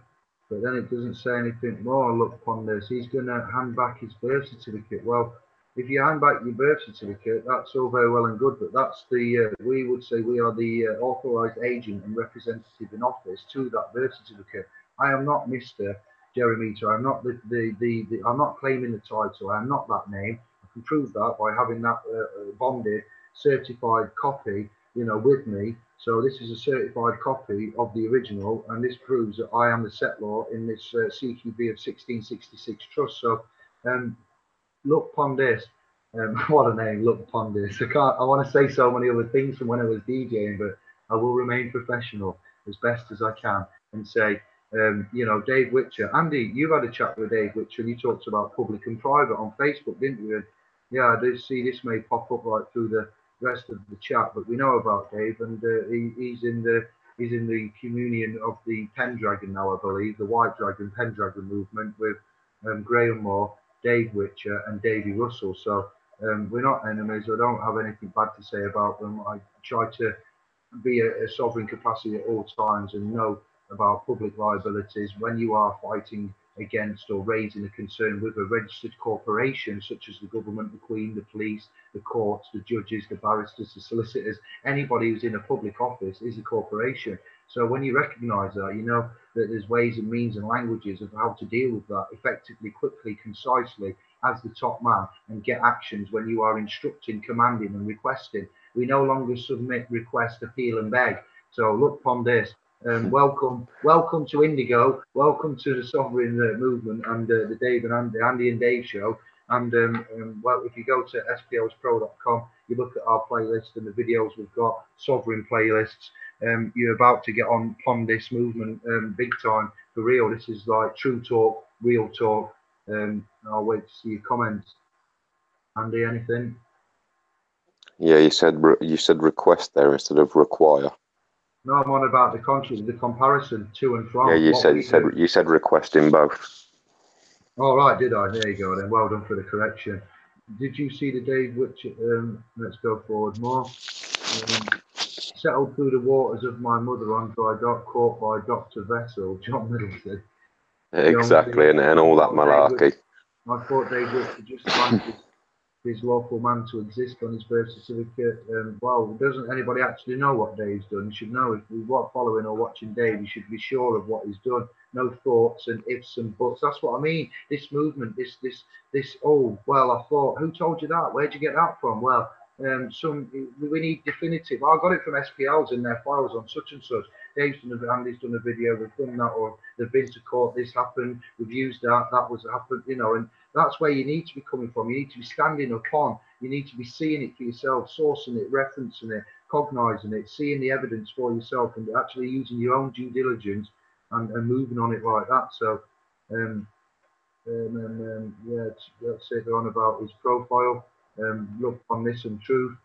but then it doesn't say anything more. Look upon this. He's gonna hand back his birth certificate. Well, if you hand back your birth certificate, that's all very well and good, but that's we would say we are the authorised agent and representative in office to that birth certificate. I am not Mr. Giaramita. I'm not I'm not claiming the title. I'm not that name. I can prove that by having that bonded, certified copy, with me. So this is a certified copy of the original, and this proves that I am the settlor in this CQB of 1666 trust. So look upon this. What a name, look upon this. I want to say so many other things from when I was DJing, but I will remain professional as best as I can and say, Dave Witcher. Andy, you've had a chat with Dave Witcher and you talked about public and private on Facebook, didn't you? And yeah, I did see this may pop up right through the rest of the chat, but we know about Dave, and he's in the communion of the Pendragon now, I believe, the White Dragon Pendragon movement with Graham Moore, Dave Witcher, and Davy Russell. So we're not enemies. I don't have anything bad to say about them. I try to be a sovereign capacity at all times and know about public liabilities when you are fighting against or raising a concern with a registered corporation such as the government, the Queen, the police, the courts, the judges, the barristers, the solicitors. Anybody who's in a public office is a corporation. So when you recognise that, you know that there's ways and means and languages of how to deal with that effectively, quickly, concisely as the top man and get actions when you are instructing, commanding and requesting. We no longer submit, request, appeal and beg. So look upon this. Welcome to Indigo. Welcome to the Sovereign Movement and the Dave and Andy and Dave show. And well, if you go to splspro.com, you look at our playlist and the videos we've got, Sovereign playlists. You're about to get upon this movement big time for real. This is like true talk, real talk. I'll wait to see your comments. Andy, anything? Yeah, you said request there instead of require. No, I'm on about the contrary, the comparison to and from. Yeah, you said request in both. All right, did I? There you go then. Well done for the correction. Did you see the Dave Witcher? Let's go forward more. Settled through the waters of my mother on dry dock, caught by Dr. Vessel, John Middleton. Exactly, and all that malarkey. I thought Dave Witcher just wanted his lawful man to exist on his birth certificate. Well, doesn't anybody actually know what Dave's done? You should know. If we are following or watching Dave, you should be sure of what he's done. No thoughts and ifs and buts. That's what I mean. This movement, this. Oh, well, I thought. Who told you that? Where'd you get that from? Well, we need definitive. I got it from SPLs in their files on such and such. Andy's done a video. We've done that, or they've been to court. This happened. We've used that. That was happened. And that's where you need to be coming from. You need to be standing upon. You need to be seeing it for yourself, sourcing it, referencing it, cognizing it, seeing the evidence for yourself, and actually using your own due diligence and moving on it like that. So, yeah, that's it. They're on about his profile. Look on this and truth.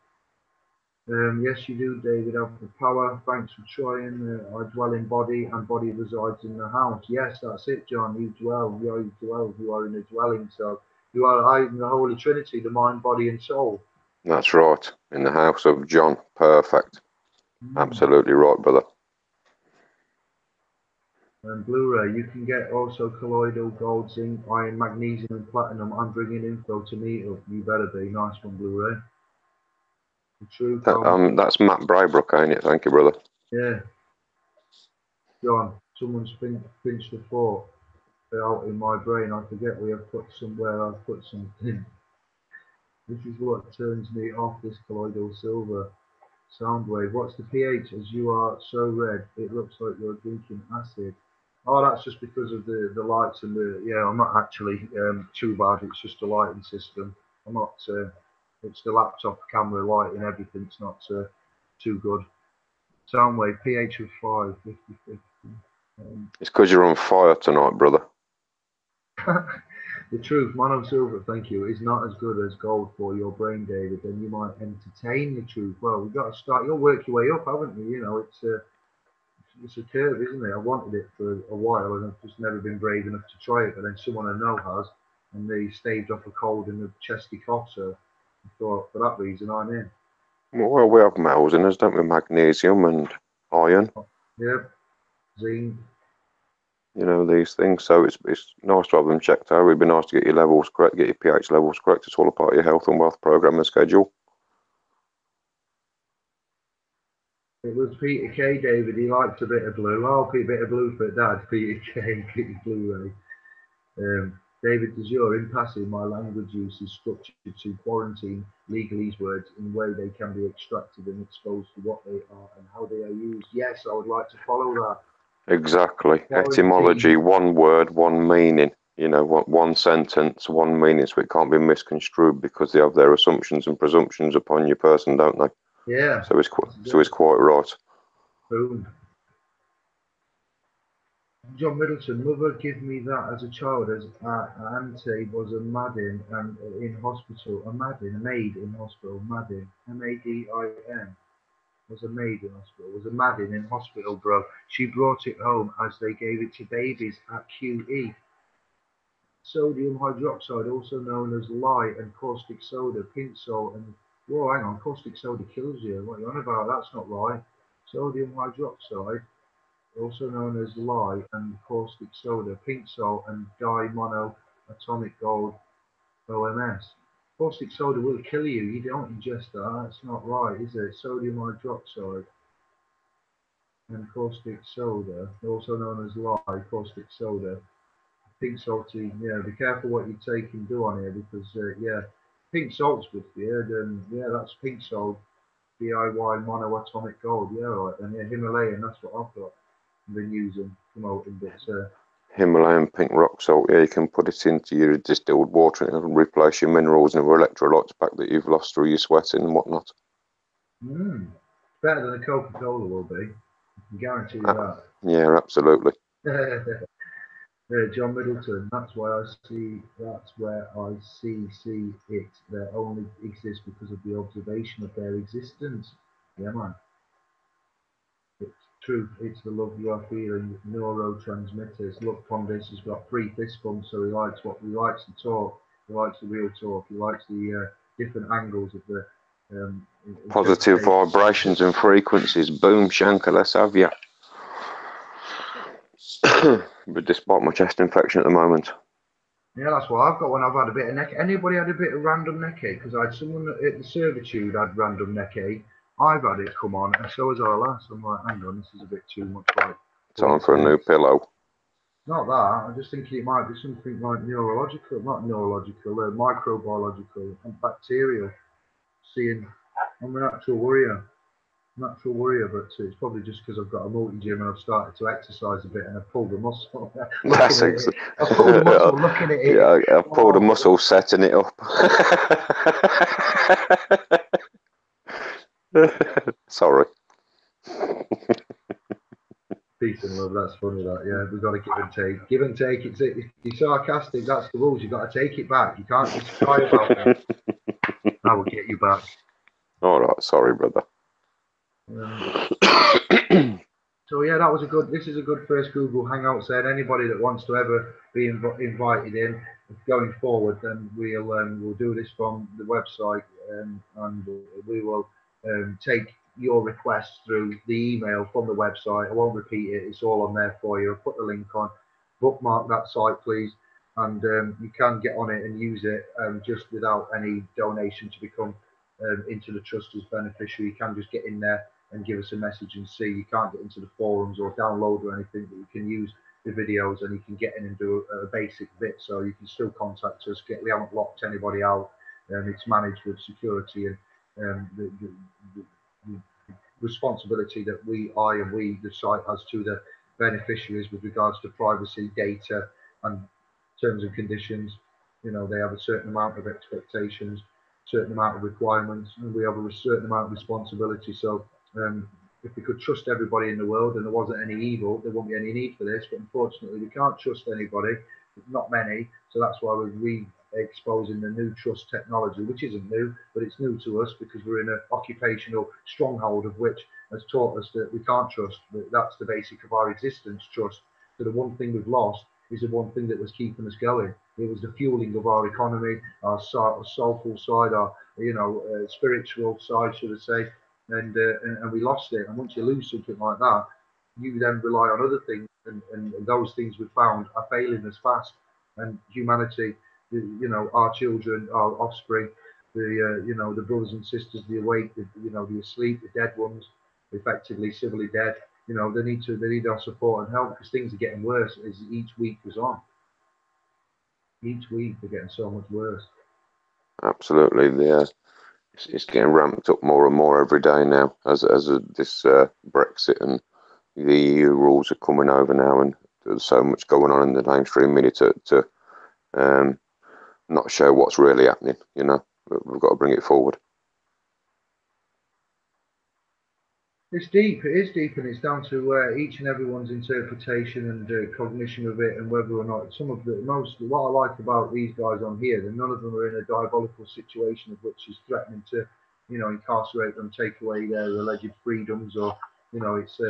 Yes, you do, David, have the power. Thanks for trying. I dwell in body, and body resides in the house. Yes, that's it, John. You dwell. You are in a dwelling. So you are in the Holy Trinity, the mind, body, and soul. That's right. In the house of John. Perfect. Absolutely right, brother. And Blu-ray, you can get also colloidal, gold, zinc, iron, magnesium, and platinum. I'm bringing info to meet up. You better be. Nice one, Blu-ray. That's Matt Brybrook, ain't it? Thank you, brother. Yeah. John, someone's pinched the fork out in my brain. I forget where I've put something. This is what turns me off this colloidal silver. Soundwave, what's the pH? As you are so red, it looks like you're drinking acid. Oh, that's just because of the lights and the, yeah, I'm not actually too bad. It's just a lighting system. I'm not, it's the laptop camera lighting, everything's not too good. Soundwave, pH of 5, 50. It's because you're on fire tonight, brother. The truth, mono silver, thank you, is not as good as gold for your brain, David. Then you might entertain the truth. Well, we've got to start. You'll work your way up, haven't you? You know, it's a curve, isn't it? I wanted it for a while, and I've just never been brave enough to try it. But then someone I know has, and they staved off a cold and a chesty cough. So I thought, for that reason, I'm in. Well, we have metals in us, don't we? Magnesium and iron. Yeah, zinc. You know, these things. So it's nice to have them checked out. It'd be nice to get your levels correct, get your pH levels correct. It's all a part of your health and wealth program and schedule. It was Peter K. David. He likes a bit of blue. Oh, a bit of blue for Dad. Peter K. Peter Blue Ray. David, does your impassive my language use is structured to quarantine legalese words in a way they can be extracted and exposed to what they are and how they are used? Yes, I would like to follow that. Exactly. Quarantine. Etymology, one word, one meaning. You know, one sentence, one meaning, so it can't be misconstrued because they have their assumptions and presumptions upon your person, don't they? Yeah. So it's quite right. Boom. John Middleton, mother gave me that as a child as auntie was a maid and in hospital. A maid in hospital. Madin, M-A-D-I-N. Was a maid in hospital. Was a maiden in hospital, bro. She brought it home as they gave it to babies at QE. Sodium hydroxide, also known as lye and caustic soda, pink salt, and whoa, hang on, caustic soda kills you. What are you on about? That's not right. Sodium hydroxide, also known as lye and caustic soda, pink salt, and atomic gold, OMS. Caustic soda will kill you. You don't ingest that. That's not right, is it? Sodium hydroxide and caustic soda, also known as lye, caustic soda. Pink salty, yeah, be careful what you take and do on here because, yeah, pink salt's good for you. And, yeah, that's pink salt, DIY monoatomic gold, yeah, right. And yeah, Himalayan, that's what I've got. I've been using, promoting, but Himalayan pink rock salt, yeah, you can put it into your distilled water and it'll replace your minerals and electrolytes back that you've lost through your sweating and whatnot. Better than a Coca-Cola will be. I can guarantee you that. Yeah, absolutely. John Middleton, that's where I see it. They only exist because of the observation of their existence. Yeah, man. It's truth, it's the love you are feeling, neurotransmitters. Look, Pondus has got 3 fist bumps, so he likes the talk, he likes the real talk, he likes the different angles of the positive vibrations and frequencies. Boom, Shankar, let's have you. But despite my chest infection at the moment. Yeah, that's what I've got when I've had a bit of neck. Anybody had a bit of random neckache? Because I had someone at the servitude had random neckache. I've had it come on, and so has our last. I'm like, hang on, this is a bit too much like. Time for a new pillow. Not that. I just think it might be something like neurological, not neurological, microbiological and bacterial. Seeing, I'm a natural warrior, but it's probably just because I've got a multi-gym and I've started to exercise a bit and I've pulled a muscle. I've pulled a muscle looking at it. Yeah, I've pulled a muscle setting it up. Sorry. Peace and love, that's funny that, yeah, we've got to give and take. Give and take, you're sarcastic, that's the rules, you've got to take it back. You can't just cry about it. I will get you back. Alright, sorry, brother. So yeah, this is a good first Google Hangout set. Anybody that wants to ever be invited in going forward, then we'll do this from the website and we will take your requests through the email from the website. I won't repeat it, it's all on there for you. I'll put the link on. Bookmark that site, please, and you can get on it and use it just without any donation to become into the trust as beneficiary. You can just get in there and give us a message and see. You can't get into the forums or download or anything, but you can use the videos and you can get in and do a basic bit, so you can still contact us. We haven't locked anybody out, it's managed with security and responsibility that we, the site has to the beneficiaries with regards to privacy, data, and terms and conditions. You know, they have a certain amount of expectations, certain amount of requirements, and we have a certain amount of responsibility. So if we could trust everybody in the world and there wasn't any evil, there wouldn't be any need for this. But unfortunately, we can't trust anybody, not many. So that's why we're exposing the new trust technology, which isn't new, but it's new to us because we're in an occupational stronghold of which has taught us that we can't trust. That's the basic of our existence, trust. So the one thing we've lost is the one thing that was keeping us going. It was the fueling of our economy, our soulful side, our spiritual side, should I say, and we lost it. And once you lose something like that, you then rely on other things, and those things we found are failing us fast. And humanity, our children, our offspring, the brothers and sisters, the awake, the asleep, the dead ones, effectively civilly dead. They need our support and help because things are getting worse as each week goes on. Each week they're getting so much worse. Absolutely, it's getting ramped up more and more every day now as this Brexit and the EU rules are coming over now, and there's so much going on in the mainstream media to not show what's really happening. We've got to bring it forward. It's deep. It is deep, and it's down to each and everyone's interpretation and cognition of it, and whether or not some of the most. What I like about these guys on here, that none of them are in a diabolical situation of which is threatening to, incarcerate them, take away their alleged freedoms, or it's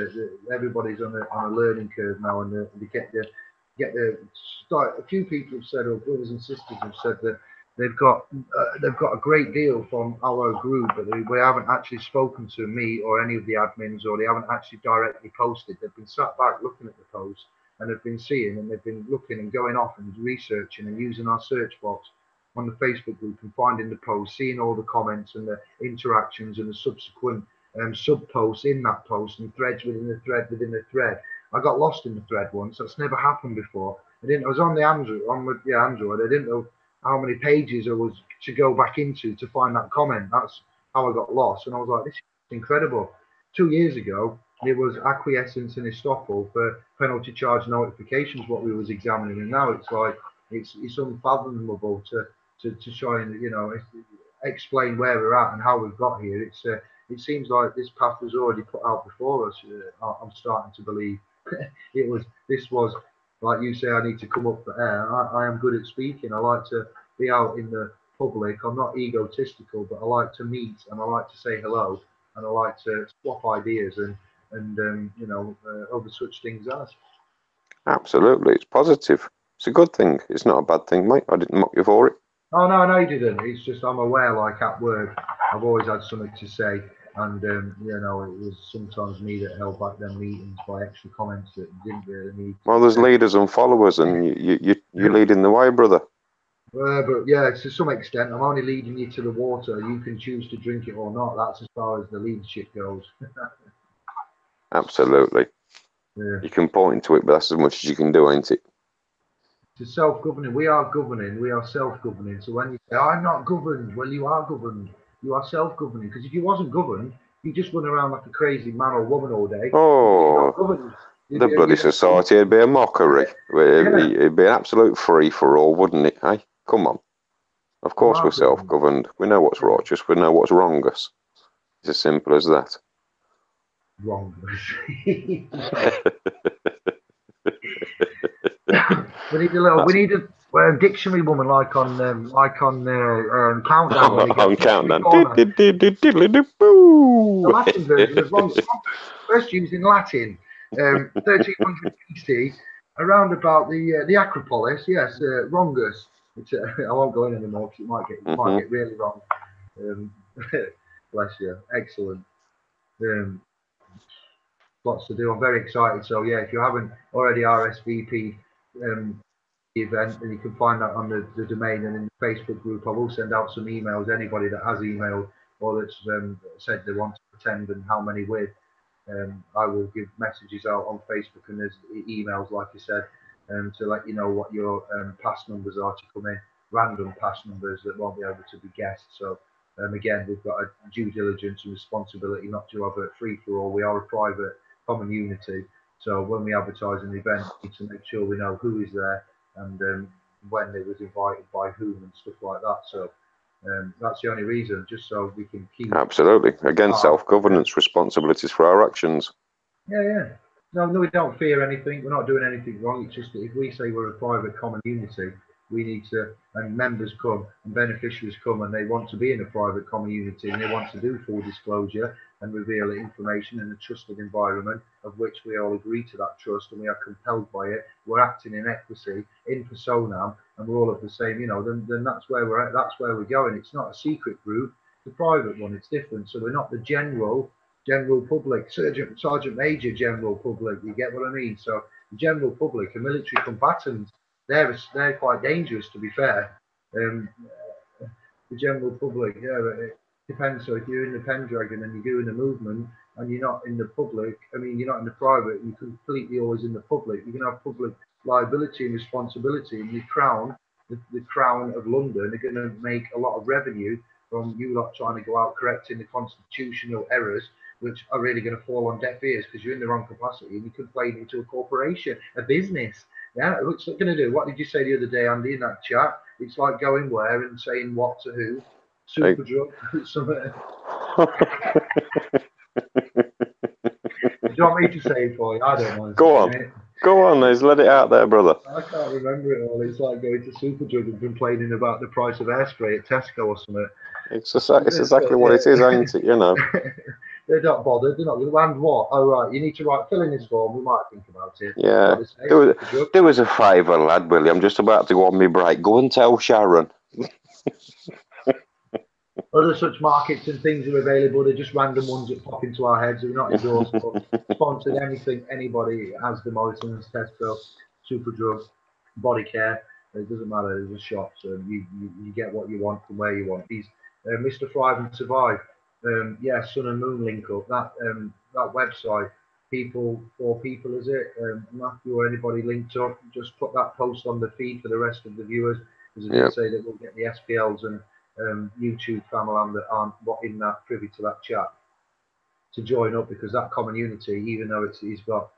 everybody's on a learning curve now, and they get the start. A few people have said, or brothers and sisters have said that they've got a great deal from our group, but we haven't actually spoken to me or any of the admins, or they haven't actually directly posted. They've been sat back looking at the posts, and they've been seeing, and they've been looking and going off and researching and using our search box on the Facebook group and finding the post, seeing all the comments and the interactions and the subsequent sub posts in that post and threads within the thread. I got lost in the thread once. That's never happened before. I was on the Android. I didn't know how many pages I was to go back into to find that comment. That's how I got lost. And I was like, this is incredible. 2 years ago, it was acquiescence and estoppel for penalty charge notifications, what we was examining. And now it's like, it's unfathomable to try and, explain where we're at and how we've got here. It seems like this path was already put out before us. I'm starting to believe this was like you say, I need to come up for air. I am good at speaking. I like to be out in the public. I'm not egotistical, but I like to meet and I like to say hello and I like to swap ideas and over such things as. Absolutely, it's positive. It's a good thing. It's not a bad thing, mate. I didn't mock you for it. Oh no, you didn't. It's just I'm aware, like at work, I've always had something to say, and it was sometimes me that held back them meetings by extra comments that didn't really need. Well, there's leaders and followers, and you're leading the way, brother. But yeah, to some extent, I'm only leading you to the water. You can choose to drink it or not. That's as far as the leadership goes. Absolutely. Yeah. You can point to it, but that's as much as you can do, ain't it? To self-governing, we are governing. We are self-governing. So when you say, "I'm not governed," well, you are governed. You are self-governing. Because if you wasn't governed, you just run around like a crazy man or woman all day. Oh, the bloody society would be a mockery. It'd be an absolute free-for-all, wouldn't it? Hey, come on. Of course we're self-governed. We know what's righteous. We know what's wrongus. It's as simple as that. Wrongus. We need a dictionary woman like on Countdown. On Countdown. The Latin version of wrongus. First used in Latin, 1300 BC, around about the Acropolis. Yes, wrongus. Which, I won't go in anymore because it might get really wrong. Bless you. Excellent. Lots to do. I'm very excited. So yeah, if you haven't already RSVP'd the event, then you can find that on the domain and in the Facebook group. I will send out some emails. Anybody that has emailed or that's said they want to attend and how many with, I will give messages out on Facebook and there's emails, like you said, to let you know what your pass numbers are to come in. Random pass numbers that won't be able to be guessed. So Again, we've got a due diligence and responsibility not to have a free-for-all. We are a private common unity. So when we advertise an event, we need to make sure we know who is there and when they was invited by whom and stuff like that. So that's the only reason, just so we can keep... Absolutely. Again, self-governance, responsibilities for our actions. Yeah. No, we don't fear anything. We're not doing anything wrong. It's just that if we say we're a private common unity, we need to, and members come and beneficiaries come and they want to be in a private common unity and they want to do full disclosure and reveal information in a trusted environment of which we all agree to that trust and we are compelled by it. We're acting in equity, in personam, and we're all of the same, then that's where we're at. That's where we're going. It's not a secret group. It's a private one. It's different. So we're not the general public, sergeant major general public, you get what I mean? So the general public, a military combatant, they're quite dangerous, to be fair. The general public, it depends. So if you're in the Pendragon and you're doing a movement and you're not in the public, you're not in the private, you're completely always in the public, you can have public liability and responsibility, and the Crown of London are going to make a lot of revenue from you lot trying to go out correcting the constitutional errors, which are really going to fall on deaf ears because you're in the wrong capacity and you complain into a corporation, a business. Yeah, what's it going to do? What did you say the other day, Andy, in that chat? It's like going where and saying what to who. Super drug. Something. Do you want me to say it for you? I don't mind. Go on. Go on, Liz. Let it out there, brother. I can't remember it all. It's like going to Superdrug and complaining about the price of hairspray at Tesco or something. It's exactly what it is, ain't it? They're not bothered. They're not going to land what? Oh, right. You need to fill in this form. We might think about it. Yeah. Do us a favour, lad, Willie. I'm just about to go on my break. Go and tell Sharon. Other such markets and things are available. They're just random ones that pop into our heads. They're not endorsed or sponsored anything. Anybody has the Morrison's, Tesco, Superdrug, Body Care. It doesn't matter. There's a shop. So you get what you want from where you want. These Mr. Thrive and Survive. Sun and Moon link up. That website. For people, is it? Matthew or anybody linked up? Just put that post on the feed for the rest of the viewers. Because I did say that we'll get the SPLs and YouTube family that aren't in that privy to that chat to join up, because that common unity, even though he's got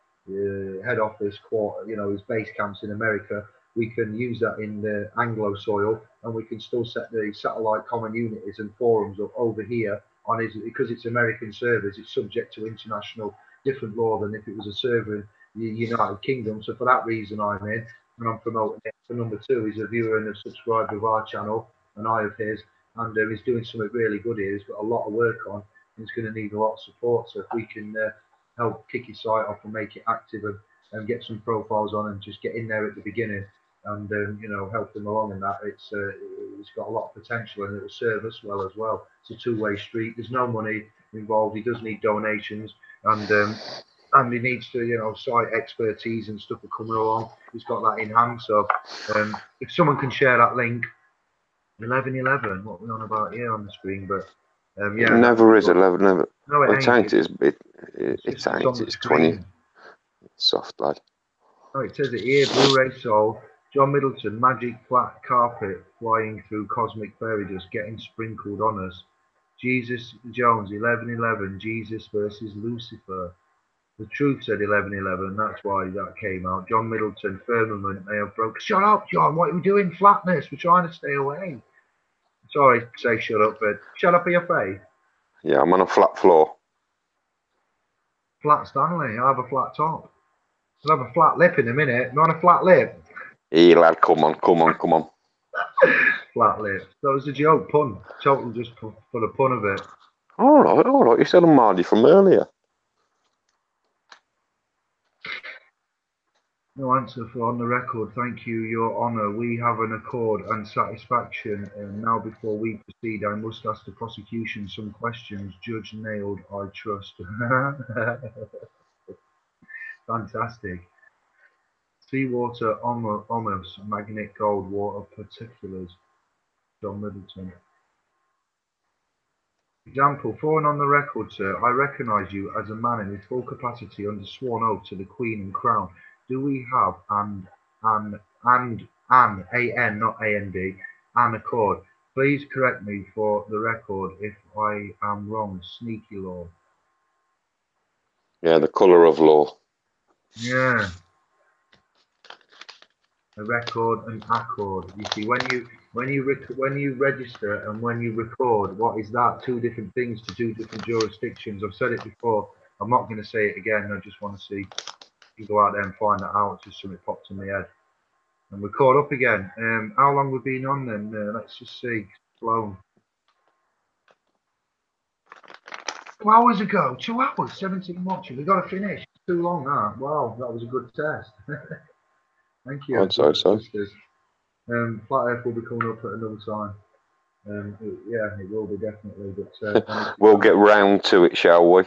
head office, his base camps in America, we can use that in the Anglo soil, and we can still set the satellite common unities and forums up over here on his, because it's American servers. It's subject to international different law than if it was a server in the United Kingdom. So for that reason, I'm in, and I'm promoting it. For number two, he's a viewer and a subscriber of our channel, and I of his, and he's doing something really good here. He's got a lot of work on. He's going to need a lot of support. So if we can help kick his site off and make it active and get some profiles on and just get in there at the beginning and help him along in that, it's got a lot of potential and it will serve us well as well. It's a two-way street. There's no money involved. He does need donations and he needs to, site expertise and stuff are coming along. He's got that in hand. So if someone can share that link. 1111, what we're on about here on the screen, but it never is 11. Never. No, it ain't. It's 20. It's soft, lad. Oh, it says it here. Blu-ray sold. John Middleton, magic flat carpet flying through cosmic fairy dust, getting sprinkled on us. Jesus Jones, 1111. Jesus versus Lucifer. The Truth said 1111. That's why that came out. John Middleton, firmament may have broken. Shut up, John. What are we doing? Flatness. We're trying to stay away. Sorry to say shut up, but shut up in your face. Yeah, I'm on a flat floor. Flat Stanley. I have a flat top. I'll have a flat lip in a minute. You want a flat lip? Hey, lad, come on. Flat lip. That was a joke, pun. Total just for the pun of it. All right. You said I'm Mardy from earlier. No answer for on the record. Thank you, Your Honour. We have an accord and satisfaction. Now, before we proceed, I must ask the prosecution some questions. Judge nailed, I trust. Fantastic. Seawater, almost magnet gold, water particulars. John Middleton. Example, for and on the record, sir, I recognise you as a man in full capacity under sworn oath to the Queen and Crown. Do we have an, not A-N-D, an accord? Please correct me for the record if I am wrong. Sneaky law. Yeah, the colour of law. Yeah. A record and accord. You see, when you register and when you record, what is that? Two different things to two different jurisdictions. I've said it before. I'm not going to say it again. I just want to see you go out there and find that out. It's just something popped in my head. And we're caught up again. How long we've been on then? Let's just see. Flown. 2 hours ago. 2 hours. 17 watches. We've got to finish. It's too long, that. Wow, that was a good test. Thank you. I'd say so. Flat Earth will be coming up at another time. Yeah, it will be definitely. But we'll get round to it, shall we?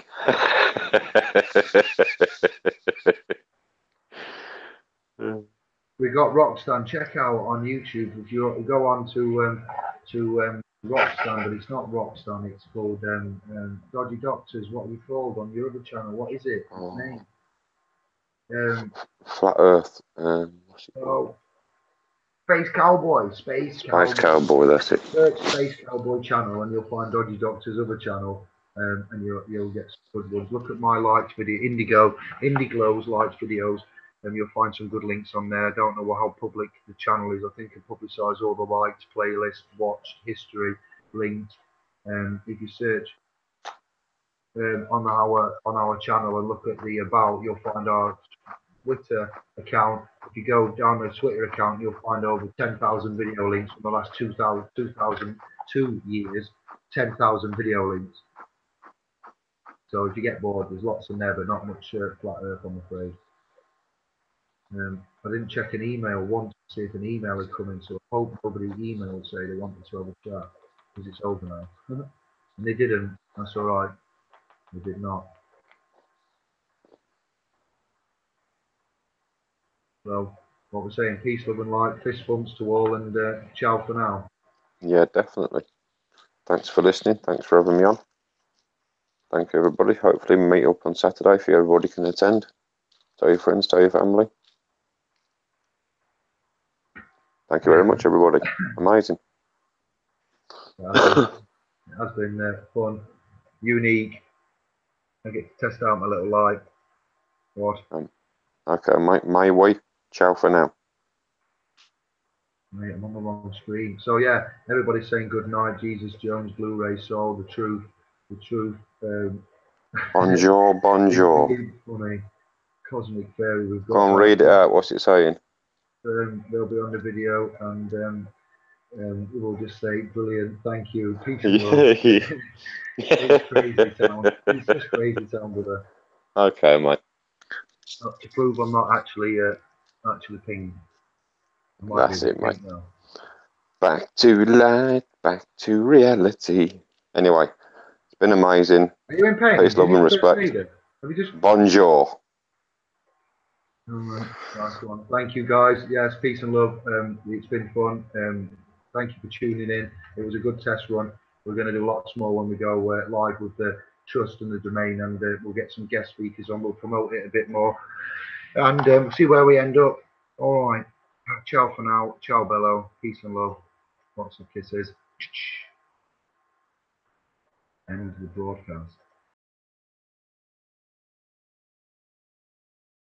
We got Rockstand. Check out on YouTube if you go on to Rockstand, but it's not Rockstand. It's called Dodgy Doctors. What are you called on your other channel? What is it? Its name? Flat Earth. What's it called? Space Cowboy. Space Cowboy. That's it. Search Space Cowboy channel, and you'll find Dodgy Doctor's other channel, and you'll get some good ones. Look at my liked video, Indiglo's liked videos. And you'll find some good links on there. I don't know how public the channel is. I think I publicise all the liked, playlist, watched, history, linked. If you search on our channel and look at the about, you'll find our Twitter account. If you go down the Twitter account, you'll find over 10,000 video links from the last 2002 years. 10,000 video links. So if you get bored, there's lots in there, but not much flat Earth, I'm afraid. I didn't check an email once to see if an email had come in, so I hope nobody emailed say they wanted to have a chat, because it's over now. And they didn't. That's all right. They did not. So, what we're saying, peace, love and light, fist bumps to all, and ciao for now. Yeah, definitely. Thanks for listening. Thanks for having me on. Thank you, everybody. Hopefully we meet up on Saturday if everybody can attend. Tell your friends, tell your family. Thank you very much, everybody. Amazing. It has been fun, unique. I get to test out my little light. What? Okay, my way. Ciao for now. Mate, I'm on the wrong screen. So yeah, everybody's saying good night. Jesus Jones, Blu-ray Soul, the truth. Bonjour, bonjour. Funny. Cosmic Fairy. We've got. Go on, read it out. What's it saying? They'll be on the video, and we'll just say brilliant. Thank you. Peace and love. It's crazy town. It's just crazy town, brother. Okay, mate. To prove I'm not actually pinged. That's it, mate. Now. Back to light, back to reality. Anyway, it's been amazing. Are you in pain? Peace, love, and respect. Have you just... Bonjour. Alright, nice one. Thank you, guys. Yes, peace and love. It's been fun. Thank you for tuning in. It was a good test run. We're going to do lots more when we go live with the trust and the domain, and we'll get some guest speakers on. We'll promote it a bit more and see where we end up. All right. Ciao for now. Ciao, Bello. Peace and love. Lots of kisses. End the broadcast.